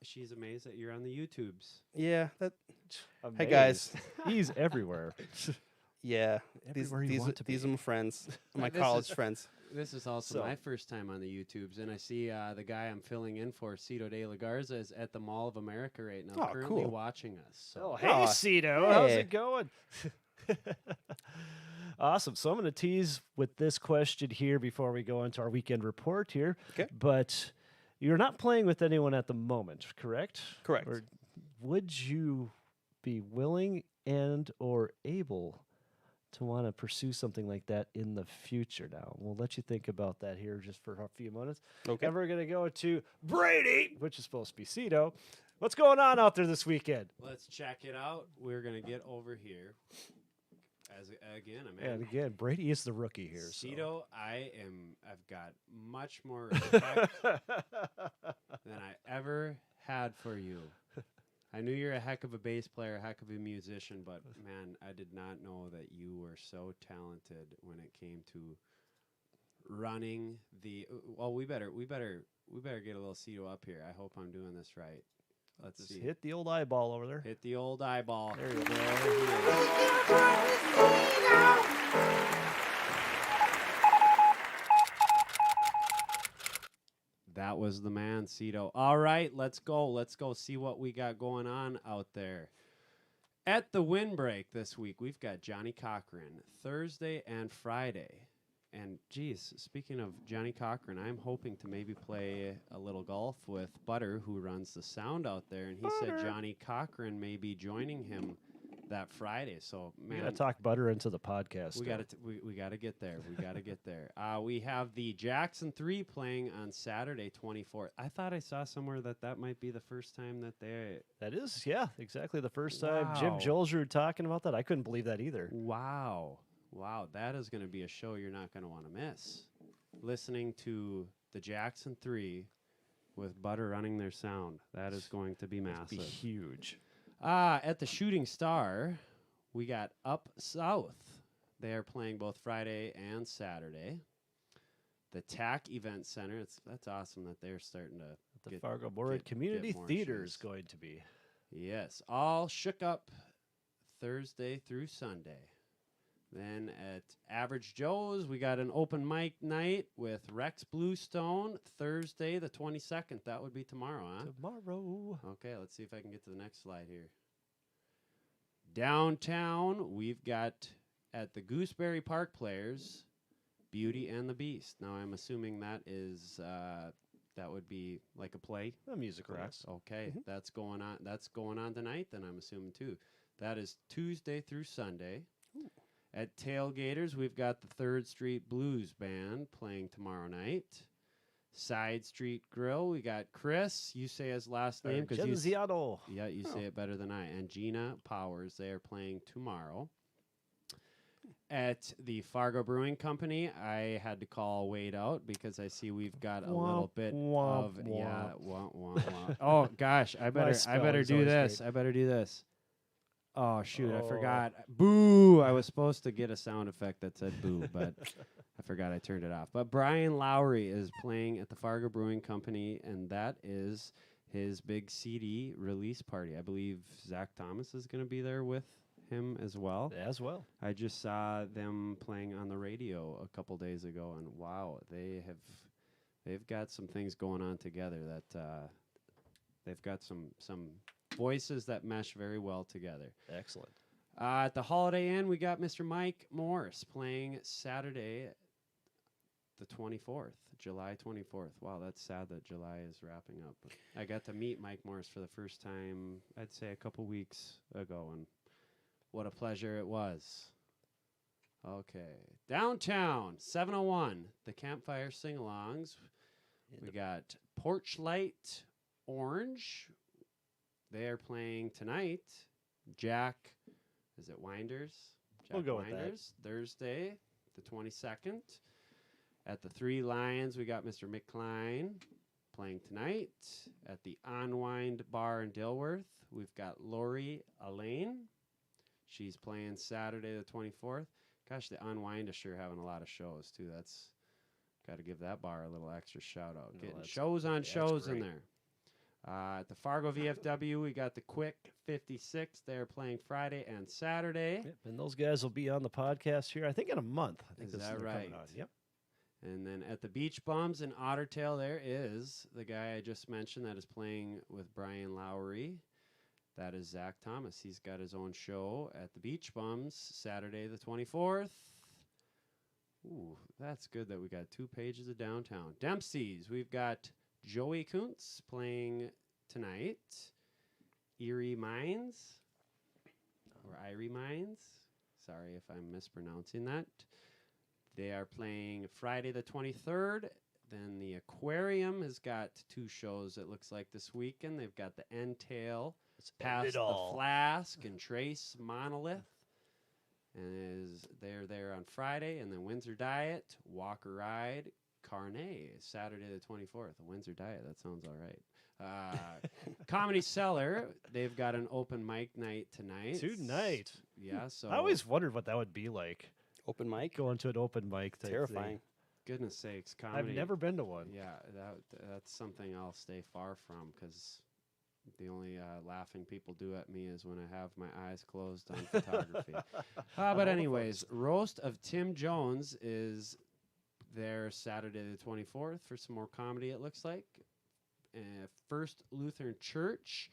she's amazed that you're on the YouTubes. Yeah. Amazed. Hey, guys. He's everywhere. Yeah. Everywhere you want to these be. are my friends. My college friends. This is also my first time on the YouTubes, and I see the guy I'm filling in for, Cito de la Garza, is at the Mall of America right now, currently cool. watching us. So. Oh, hey, Cito. How's it going? Awesome. So I'm going to tease with this question here before we go into our weekend report here. Okay. But you're not playing with anyone at the moment, correct? Correct. Or would you be willing and or able to want to pursue something like that in the future now? We'll let you think about that here just for a few minutes. Okay. And we're going to go to Brady, which is supposed to be Cito. What's going on out there this weekend? Let's check it out. We're going to get over here. And again, Brady is the rookie here. Cito, I've got much more respect than I ever had for you. I knew you're a heck of a bass player, a heck of a musician, but man, I did not know that you were so talented when it came to running the. Well, we better get a little Cito up here. I hope I'm doing this right. Let's see. Hit the old eyeball over there. Hit the old eyeball. There you go. That was the man, Cito. All right, let's go. Let's go see what we got going on out there. At the windbreak this week, we've got Johnny Cochran Thursday and Friday. And geez, speaking of Johnny Cochran, I'm hoping to maybe play a little golf with Butter, who runs the sound out there, and he said Johnny Cochran may be joining him that Friday. So We man, gotta talk Butter into the podcast. we got to we got to get there. We got to get there. We have the Jackson 3 playing on Saturday 24th. I thought I saw somewhere that might be the first time that they. That is, yeah, exactly the first time. Jim Wow. Jolsrud talking about that. I couldn't believe that either. Wow. Wow, that is going to be a show you're not going to want to miss. Listening to the Jackson 3 with Butter running their sound. That is going to be It'd massive. be huge. At the Shooting Star, we got Up South. They are playing both Friday and Saturday. The TAC Event Center, that's awesome that they're starting to The get, Fargo Board get Community more Theater is shows. going to be. Yes, all shook up Thursday through Sunday. Then at Average Joe's, we got an open mic night with Rex Bluestone Thursday the 22nd. That would be tomorrow, huh? Tomorrow. Okay, let's see if I can get to the next slide here. Downtown, we've got at the Gooseberry Park Players, Beauty and the Beast. Now, I'm assuming that is that would be like a play. A musical. Correct. Okay, Mhm. that's going on. That's going on tonight. Then I'm assuming too. That is Tuesday through Sunday. Ooh. At Tailgaters, we've got the 3rd Street Blues Band playing tomorrow night. Side Street Grill, we got Chris. You say his last name because you Genziano. yeah, you say it better than I. And Gina Powers, they are playing tomorrow. At the Fargo Brewing Company, I had to call Wade out because I see we've got a little bit womp, of womp. womp. Oh gosh, I better spelling is do always this. great. I better do this. Oh shoot, I Oh. forgot. Boo! I was supposed to get a sound effect that said boo, but I forgot I turned it off. But Brian Lowry is playing at the Fargo Brewing Company, and that is his big CD release party. I believe Zach Thomas is going to be there with him as well. As well. I just saw them playing on the radio a couple days ago, and wow, they've got some things going on together that they've got some voices that mesh very well together. Excellent. At the Holiday Inn, we got Mr. Mike Morris playing Saturday, the 24th, July 24th. Wow, that's sad that July is wrapping up. But I got to meet Mike Morris for the first time, I'd say a couple weeks ago, and what a pleasure it was. Okay. Downtown, 701, the Campfire Sing-Alongs. We got Porch Light Orange. They are playing tonight. Jack, is it Winders? Jack We'll go with that. Winders, Thursday, the 22nd. At the Three Lions, we got Mr. Mick Klein playing tonight. At the Unwind Bar in Dilworth, we've got Lori Elaine. She's playing Saturday the 24th. Gosh, the Unwind is sure having a lot of shows, too. That's got to give that bar a little extra shout-out. No, Getting that's- shows on that's shows in great. there. At the Fargo VFW, we got the Quick 56. They're playing Friday and Saturday. Yep, and those guys will be on the podcast here, I think, in a month. I think Is this that they're coming right? on. Yep. And then at the Beach Bums in Ottertail, there is the guy I just mentioned that is playing with Brian Lowry. That is Zach Thomas. He's got his own show at the Beach Bums Saturday the 24th. Ooh, that's good that we got 2 pages of downtown. Dempsey's, we've got Joey Kuntz playing tonight. Erie Mines, or Irie Mines. Sorry if I'm mispronouncing that. They are playing Friday the 23rd. Then the Aquarium has got 2 shows, it looks like, this weekend. They've got the Entail, Past the Flask, and Trace Monolith. And they're there on Friday. And then Windsor Diet, Walker Ride, Carnet, Saturday the 24th. A Windsor Diet, that sounds all right. Comedy Cellar, they've got an open mic night tonight. Tonight. Yeah, so I always wondered what that would be like, Open mic. going to an open mic type Terrifying. goodness sakes, thing. comedy. I've never been to one. Yeah, that's something I'll stay far from because the only laughing people do at me is when I have my eyes closed on photography. But anyways, Roast of Tim Jones is there Saturday the 24th for some more comedy, it looks like. First Lutheran Church.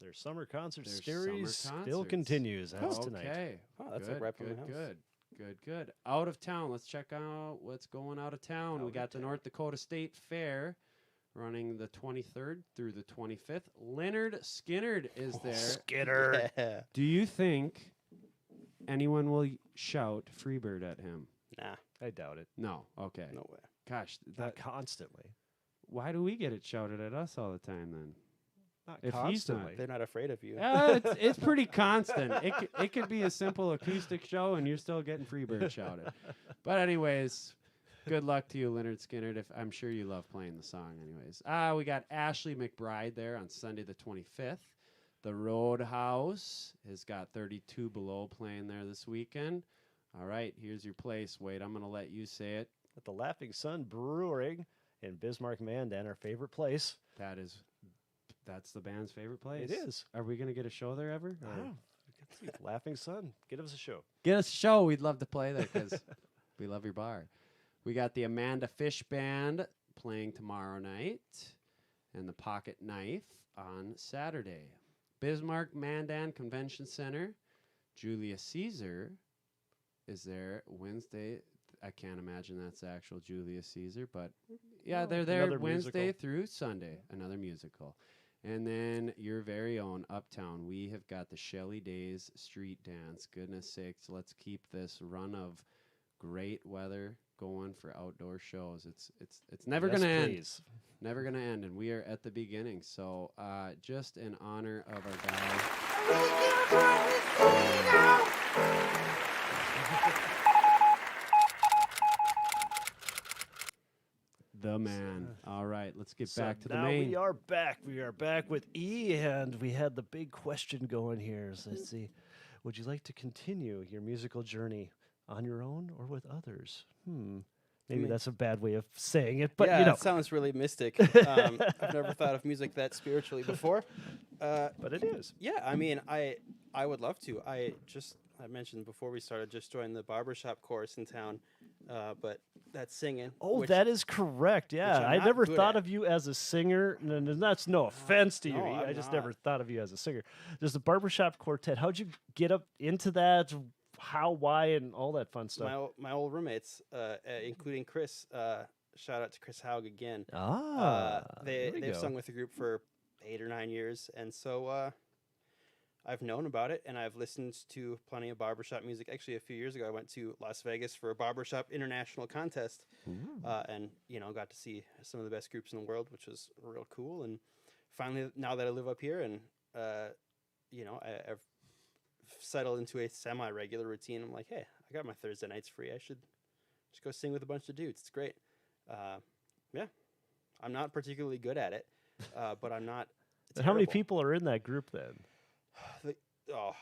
Their summer concert Their series summer still concerts. continues as tonight. Okay. Oh, that's good, like right from good, my house. good. Good. Out of town. Let's check out what's going out of town. We got the North Dakota State Fair running the 23rd through the 25th. Leonard Skinnard is there. Skinner. Yeah. Do you think anyone will shout Freebird at him? Nah, I doubt it. No. Okay. no way. Gosh, Not constantly. why do we get it shouted at us all the time then? Not If he's not, constantly. They're not afraid of you. It's pretty constant. It could be a simple acoustic show, and you're still getting Freebird shouted. But anyways, good luck to you, Leonard Skinnard. If I'm sure you love playing the song. Anyways, we got Ashley McBride there on Sunday the 25th. The Roadhouse has got 32 Below playing there this weekend. All right, here's your place. Wait, I'm gonna let you say it. At the Laughing Sun Brewing in Bismarck, Mandan, our favorite place. That's the band's favorite place. It is. Are we gonna get a show there ever? I don't know. Laughing Sun. Get us a show. Get us a show. We'd love to play there because we love your bar. We got the Amanda Fish Band playing tomorrow night and the Pocket Knife on Saturday. Bismarck Mandan Convention Center. Julius Caesar is there Wednesday. I can't imagine that's actual Julius Caesar, but yeah, they're there Another Wednesday musical. through Sunday. Another musical. And then your very own Uptown. We have got the Shelley Days Street Dance. Goodness sakes, let's keep this run of great weather going for outdoor shows. It's never Yes, gonna end. please. Never gonna end, and we are at the beginning. So just in honor of our guy. The man. All right, let's get back to the now main. we are back. We are back with E, and we had the big question going here. So let's see. Would you like to continue your musical journey on your own or with others? Maybe that's a bad way of saying it, but yeah, you know. it sounds really mystic. I've never thought of music that spiritually before. But it is. Yeah, I mean, I would love to. I mentioned before we started, just joined the barbershop chorus in town, but that's singing. Oh, which- that is correct. Yeah, I'm I not never good thought at. of you as a singer, and that's no offense to you. no, E. I'm I just not. never thought of you as a singer. There's the barbershop quartet. How'd you get up into that? How, why, and all that fun stuff? my old roommates, including Chris. Shout out to Chris Haug again. They've go. sung with the group for 8 or 9 years, and so I've known about it, and I've listened to plenty of barbershop music. Actually, a few years ago, I went to Las Vegas for a barbershop international contest, and got to see some of the best groups in the world, which was real cool. And finally, now that I live up here, and I've settled into a semi-regular routine, I'm like, hey, I got my Thursday nights free. I should just go sing with a bunch of dudes. It's great. Yeah, I'm not particularly good at it, but I'm not. And how many terrible. people are in that group then?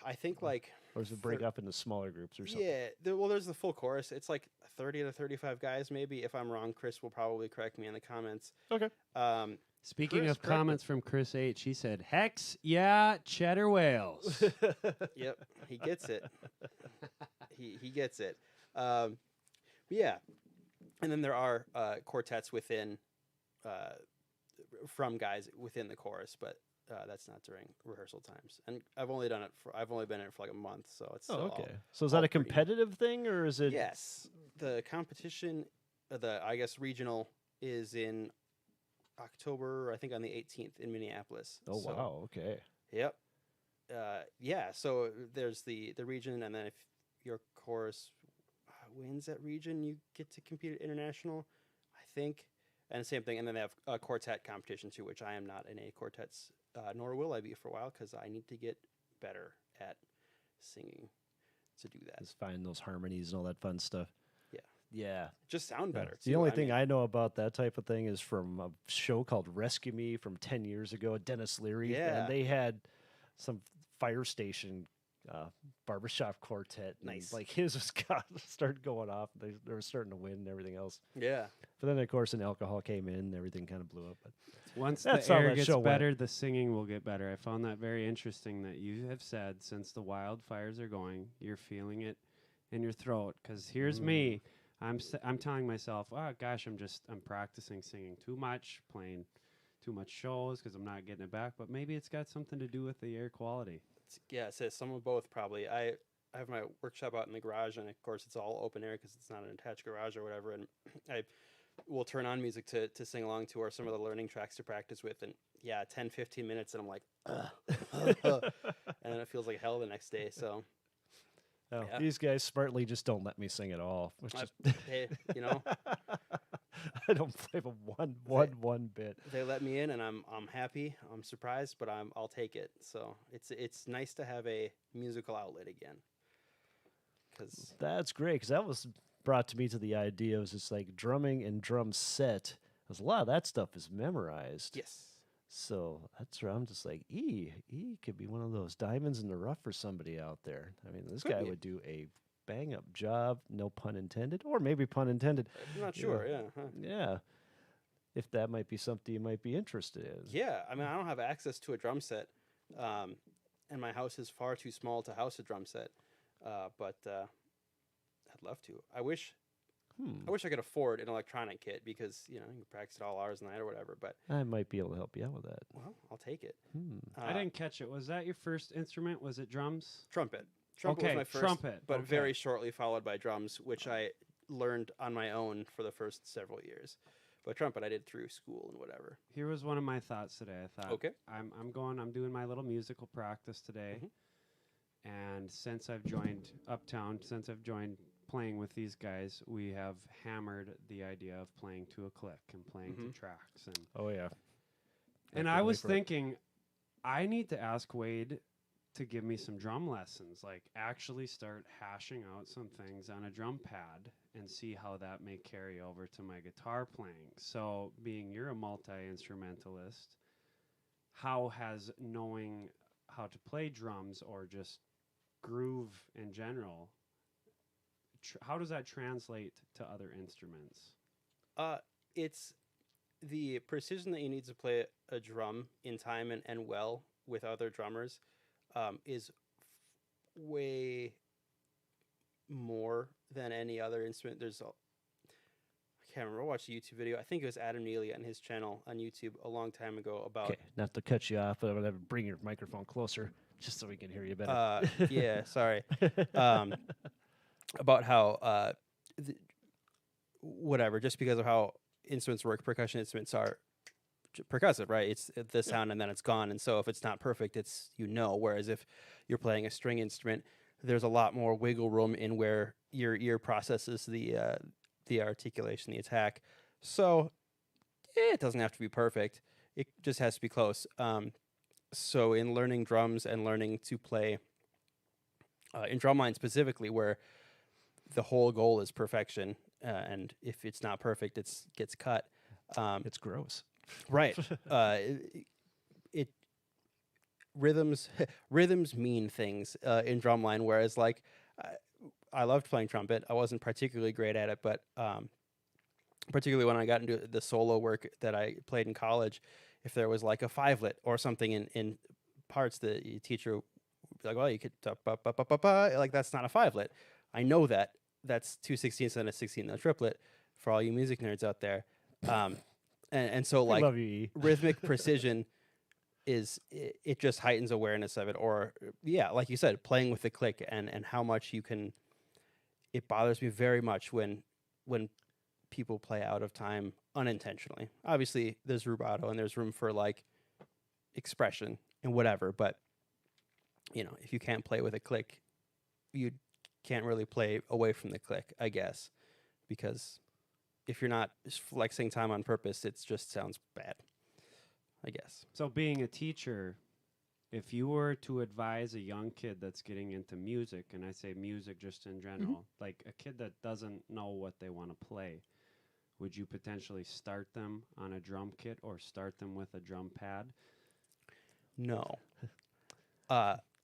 I think like Or does it break up into smaller groups or something? yeah. There's the full chorus. It's like 30 to 35 guys, maybe. If I'm wrong, Chris will probably correct me in the comments. Okay. Speaking Chris, of correct me. comments from Chris H, he said, "Hex, yeah, cheddar whales." Yep, he gets it. he gets it. But yeah, and then there are quartets within, from guys within the chorus, but that's not during rehearsal times. And I've only been in it for like a month, so it's still okay. all- So is that all a pretty- competitive thing, or is it? Yes, the competition, I guess regional is in October. I think on the 18th in Minneapolis. Oh So- wow. Okay. Yep. Yeah. So there's the region, and then if your chorus wins that region, you get to compete at international, I think. And the same thing. And then they have a quartet competition too, which I am not in any quartets, nor will I be for a while, because I need to get better at singing to do that. Just find those harmonies and all that fun stuff. Yeah. Yeah. Just sound Yeah. better. The too. only I thing mean, I know about that type of thing is from a show called Rescue Me from 10 years ago, Dennis Leary. Yeah. And they had some fire station barbershop quartet. And Nice. like his was started going off. They were starting to win and everything else. Yeah. But then, of course, an alcohol came in and everything kind of blew up. But Once That's the how air that gets show went. better, the singing will get better. I found that very interesting that you have said since the wildfires are going, you're feeling it in your throat. Because here's me, I'm telling myself, oh gosh, I'm practicing singing too much, playing too much shows because I'm not getting it back. But maybe it's got something to do with the air quality. Yeah, it says some of both probably. I have my workshop out in the garage, and of course it's all open air because it's not an attached garage or whatever. And I will turn on music to sing along to, or some of the learning tracks to practice with. And yeah, 10, 15 minutes, and I'm like, and then it feels like hell the next day. So Oh, yeah. these guys smartly just don't let me sing at all. Which is hey, you know, I don't play but one bit. they let me in, and I'm happy. I'm surprised, but I'll take it. So it's nice to have a musical outlet again. Cause That's great because that was brought to me to the idea. It was just like drumming and drum set. Because a lot of that stuff is memorized. yes, So that's where I'm just like, he could be one of those diamonds in the rough for somebody out there. I mean, this Could guy be. would do a bang up job, no pun intended, or maybe pun intended. I'm not Yeah. sure. Yeah. Huh. Yeah. If that might be something you might be interested in. Yeah, I mean, I don't have access to a drum set, and my house is far too small to house a drum set. But I'd love to. I wish I could afford an electronic kit because you can practice at all hours of the night or whatever. But I might be able to help you out with that. well, I'll take it. I didn't catch it. Was that your first instrument? Was it drums? Trumpet. Trumpet Okay, was my first, trumpet, but okay. very shortly followed by drums, which I learned on my own for the first several years. But trumpet I did through school and whatever. Here was one of my thoughts today. I thought, Okay. I'm doing my little musical practice today. And since I've joined Uptown, since I've joined playing with these guys, we have hammered the idea of playing to a click and playing to tracks. Oh, yeah. And I was thinking, I need to ask Wade to give me some drum lessons, like actually start hashing out some things on a drum pad and see how that may carry over to my guitar playing. So being you're a multi-instrumentalist, how has knowing how to play drums or just groove in general, how does that translate to other instruments? It's the precision that you need to play a drum in time and well with other drummers is way more than any other instrument. I can't remember. I watched a YouTube video. I think it was Adam Neely on his channel on YouTube a long time ago about. Okay, not to cut you off, but I'm going to bring your microphone closer just so we can hear you better. Yeah, sorry. About how whatever, just because of how instruments work, percussion instruments are percussive, right? It's the sound and then it's gone. And so if it's not perfect, it's whereas if you're playing a string instrument, there's a lot more wiggle room in where your ear processes the articulation, the attack. So it doesn't have to be perfect. It just has to be close. So in learning drums and learning to play in drumline specifically, where the whole goal is perfection, and if it's not perfect, it gets cut. It's gross. Right. It rhythms mean things in drumline, whereas like I loved playing trumpet. I wasn't particularly great at it, but particularly when I got into the solo work that I played in college, if there was like a 5-lit or something in parts, the teacher would be like, well, you could like that's not a 5-lit. I know that. That's 2/16 and a 16th triplet for all you music nerds out there. And so like love you, E. rhythmic precision it just heightens awareness of it. Or yeah, like you said, playing with the click and how much you can. It bothers me very much when people play out of time unintentionally. Obviously, there's rubato and there's room for like expression and whatever, but if you can't play with a click, you can't really play away from the click, I guess, because if you're not flexing time on purpose, it just sounds bad, I guess. So being a teacher, if you were to advise a young kid that's getting into music, and I say music just in general, like a kid that doesn't know what they want to play, would you potentially start them on a drum kit or start them with a drum pad? No.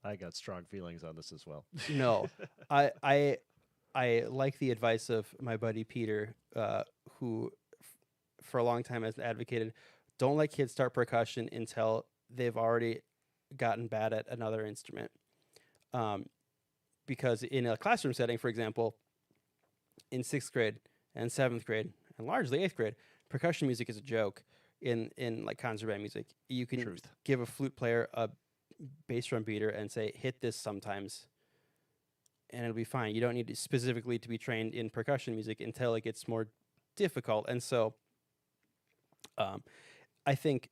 I got strong feelings on this as well. No. I like the advice of my buddy Peter, who for a long time has advocated, don't let kids start percussion until they've already gotten bad at another instrument. Because in a classroom setting, for example, in 6th grade and 7th grade, and largely 8th grade, percussion music is a joke in like concert band music. You can give a flute player a bass drum beater and say, hit this sometimes. and it'll be fine. You don't need to specifically to be trained in percussion music until it gets more difficult. And so I think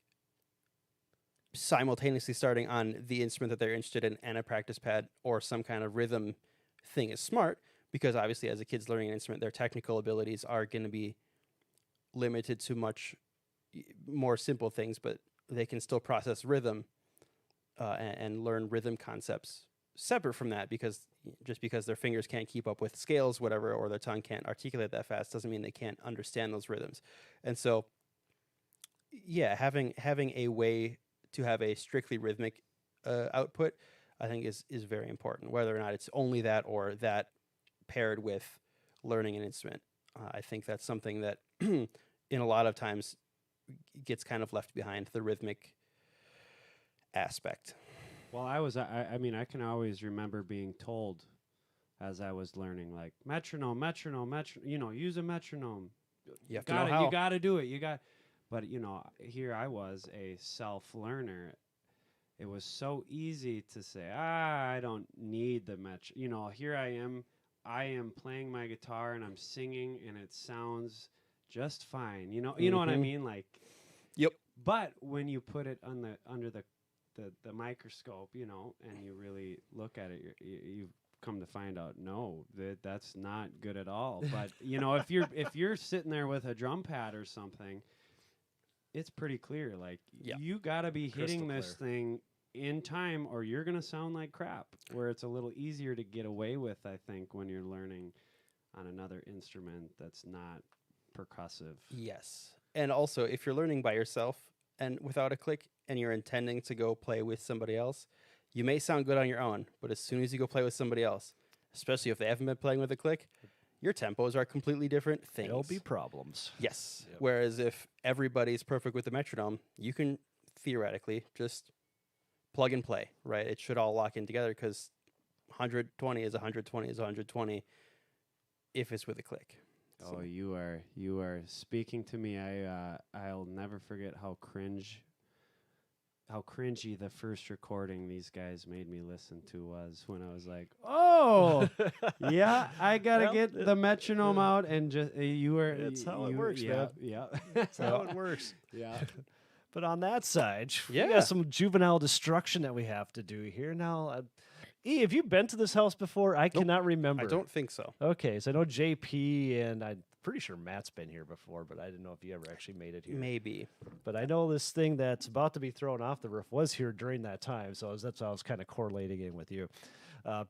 simultaneously starting on the instrument that they're interested in and a practice pad or some kind of rhythm thing is smart, because obviously as a kid's learning an instrument, their technical abilities are going to be limited to much more simple things, but they can still process rhythm and learn rhythm concepts separate from that, because just because their fingers can't keep up with scales, whatever, or their tongue can't articulate that fast doesn't mean they can't understand those rhythms. And so, yeah, having a way to have a strictly rhythmic output, I think is very important, whether or not it's only that or that paired with learning an instrument. I think that's something that in a lot of times gets kind of left behind, the rhythmic aspect. Well, I mean, I can always remember being told as I was learning, like, metronome, use a metronome. You have to know how. You got to do it. But, here I was a self-learner. It was so easy to say, I don't need the metronome. Here I am playing my guitar and I'm singing and it sounds just fine. You know what I mean? Like, yep. But when you put it under the microscope, and you really look at it, you come to find out, no, that's not good at all. But, if you're sitting there with a drum pad or something, it's pretty clear. Like, you got to be hitting this thing in time or you're going to sound like crap, where it's a little easier to get away with, I think, when you're learning on another instrument that's not percussive. Yes. And also, if you're learning by yourself and without a click and you're intending to go play with somebody else, you may sound good on your own, but as soon as you go play with somebody else, especially if they haven't been playing with a click, your tempos are completely different things. There'll be problems. Yes. Yep. Whereas if everybody's perfect with the metronome, you can theoretically just plug and play, right? It should all lock in together, because 120 is 120 is 120 if it's with a click. Oh, so. You are speaking to me. I'll never forget how cringy the first recording these guys made me listen to was, when I was like, oh, yeah, I got to get the metronome out, and just That's how it works, man. Yeah. That's how it works. Yeah. But on that side, we got some juvenile destruction that we have to do here. Now, E, have you been to this house before? I cannot remember. I don't think so. Okay, so I know JP, and I'm pretty sure Matt's been here before, but I didn't know if you ever actually made it here. Maybe. But I know this thing that's about to be thrown off the roof was here during that time, so that's why I was kind of correlating in with you.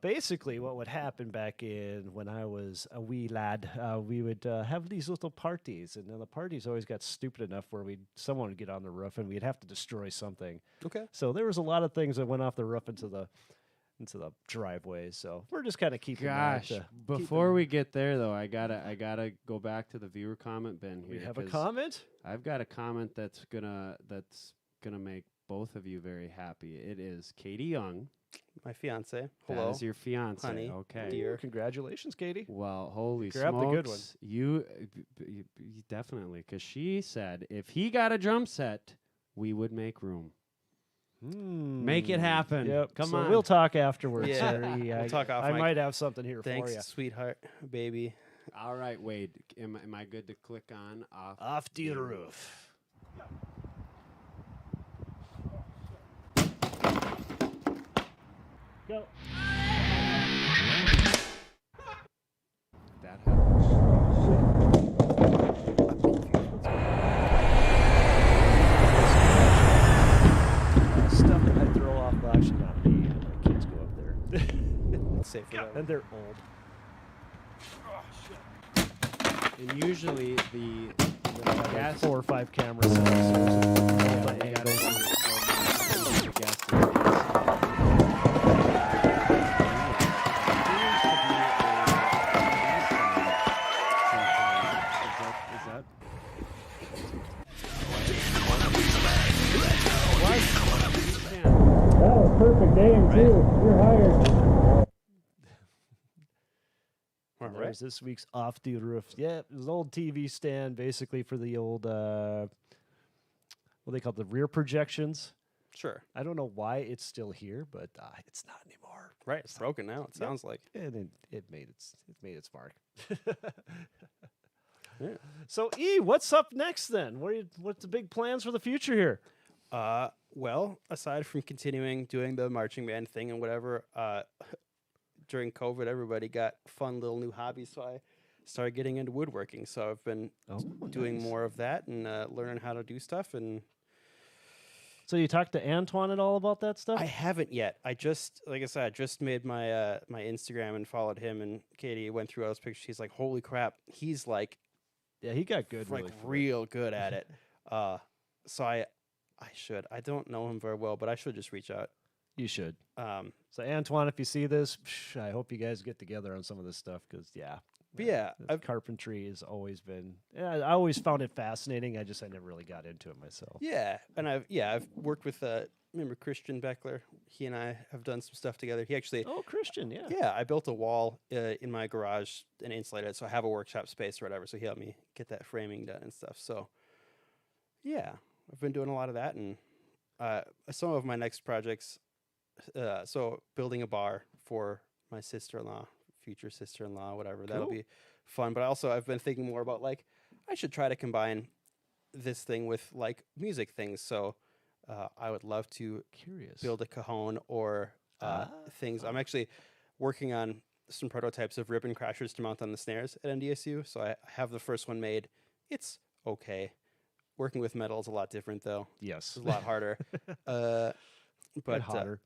Basically, what would happen back when I was a wee lad, we would have these little parties, and then the parties always got stupid enough where someone would get on the roof, and we'd have to destroy something. Okay. So there was a lot of things that went off the roof into the driveway. So we're just kind of keeping. Gosh, before we get there though, I gotta go back to the viewer comment bin here. We have a comment. I've got a comment that's gonna make both of you very happy. It is Katie Young, my fiance. Hello, that is your fiance, honey. Okay, dear. Congratulations, Katie. Well, holy Grab smokes, the good one. You definitely, because she said if he got a drum set, we would make room. Make it happen. Yep. Come on. We'll talk afterwards. Yeah. Sir. We'll talk off I mic. might have something here Thanks, for you. sweetheart, baby. All right, Wade. Am I good to click on off the roof? Go. That happens. Stuff that I throw off. Well, actually, not me. My kids go up there. It's safe for that. And they're old. And usually the Like gas 4 or 5 cameras. Perfect game, too. You're hired. There's this week's Off the Roof. Yeah, it was an old TV stand, basically, for the old, what they call the rear projections. Sure. I don't know why it's still here, but it's not anymore. Right. It's broken now. It sounds like. And it made its mark. Yeah. So, what's up next then? What's the big plans for the future here? Well, aside from continuing doing the marching band thing and whatever, during COVID, everybody got fun little new hobbies. So I started getting into woodworking. So I've been doing more of that and learning how to do stuff. And so you talked to Antoine at all about that stuff? I haven't yet. Like I said, I just made my my Instagram and followed him. And Katie went through all those pictures. She's like, "Holy crap, he's like." Yeah, he got good. Like really quick. real good at it. So I should. I don't know him very well, but I should just reach out. You should. So Antoine, if you see this, I hope you guys get together on some of this stuff because But yeah, carpentry has always been. I always found it fascinating. I never really got into it myself. Yeah, and I've worked with remember Christian Beckler. He and I have done some stuff together. He actually Christian, yeah. Yeah, I built a wall in my garage and insulated it, so I have a workshop space or whatever. So he helped me get that framing done and stuff. So yeah, I've been doing a lot of that, and some of my next projects. So building a bar for my sister-in-law, future sister-in-law, whatever. That'll be fun. But I've been thinking more about like I should try to combine this thing with like music things. So I would love to build a cajon or things. I'm actually working on some prototypes of ribbon crashers to mount on the snares at NDSU. So I have the first one made. It's okay. Working with metal is a lot different, though. Yes. It's a lot harder. But hotter.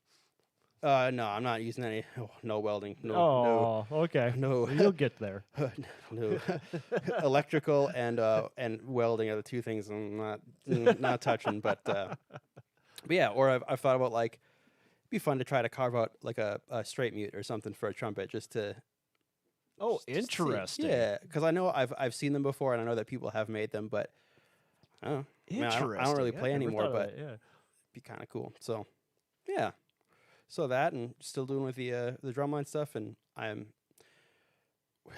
No, I'm not using any. No welding. Okay. No. Well, you'll get there. No. Electrical and welding are the two things I'm not touching. But yeah, or I've thought about like it'd be fun to try to carve out like a straight mute or something for a trumpet just to. Oh, interesting. Yeah, because I know I've seen them before and I know that people have made them, but I don't know. I don't really play anymore, but it'd be kind of cool. So yeah. So that and still doing with the drumline stuff, and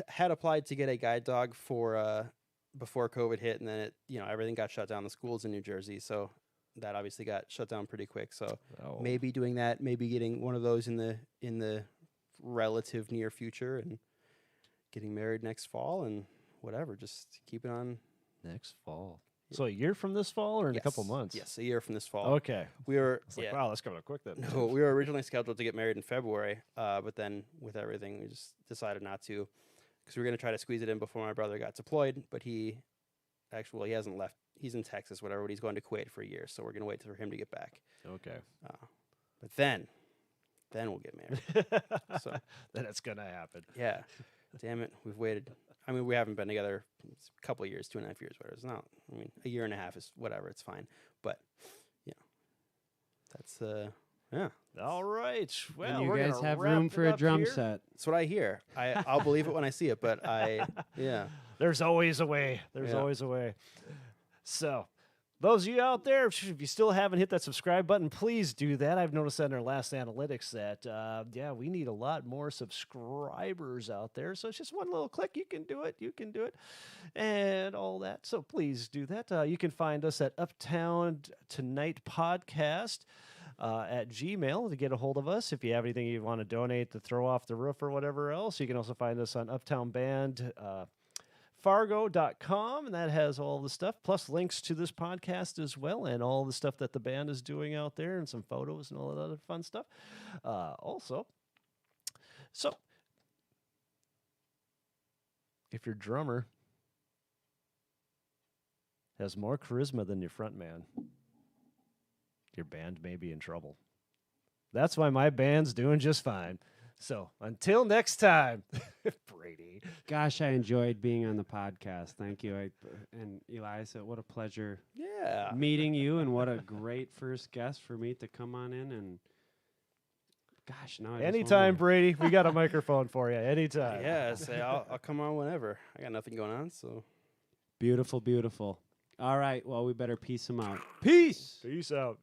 had applied to get a guide dog for before COVID hit, and then everything got shut down. The schools in New Jersey, so that obviously got shut down pretty quick. So maybe doing that, maybe getting one of those in the relative near future, and getting married next fall, and whatever. Just keep it on next fall. So a year from this fall, or in a couple months? Yes, a year from this fall. Okay. We were wow, that's coming up quick then. No, we were originally scheduled to get married in February, but then with everything, we just decided not to, because we were going to try to squeeze it in before my brother got deployed. But he hasn't left. He's in Texas, whatever. But he's going to Kuwait for a year, so we're going to wait for him to get back. Okay. But then we'll get married. So then it's gonna happen. Yeah. Damn it, we've waited. I mean, we haven't been together a couple of years, 2.5 years, whatever. It's not. I mean, a year and a half is whatever. It's fine. But that's yeah. All right. Well, and you we're guys gonna have wrap room it for a up drum here. set. That's what I hear. I'll believe it when I see it. But There's always a way. There's always a way. So, those of you out there, if you still haven't hit that subscribe button, please do that. I've noticed that in our last analytics that, we need a lot more subscribers out there. So it's just one little click. You can do it. You can do it. And all that. So please do that. You can find us at Uptown Tonight Podcast at Gmail to get a hold of us. If you have anything you want to donate to throw off the roof or whatever else, you can also find us on Uptown Band, Fargo.com, and that has all the stuff, plus links to this podcast as well, and all the stuff that the band is doing out there, and some photos and all that other fun stuff. Also, so if your drummer has more charisma than your front man, your band may be in trouble. That's why my band's doing just fine. So until next time, Brady. Gosh, I enjoyed being on the podcast. Thank you. And Elias, what a pleasure meeting you, and what a great first guest for me to come on in. And gosh, now anytime, Brady, we got a microphone for you. Anytime. Yeah, I'll come on whenever. I got nothing going on, so beautiful, beautiful. All right, well, we better peace them out. Peace out.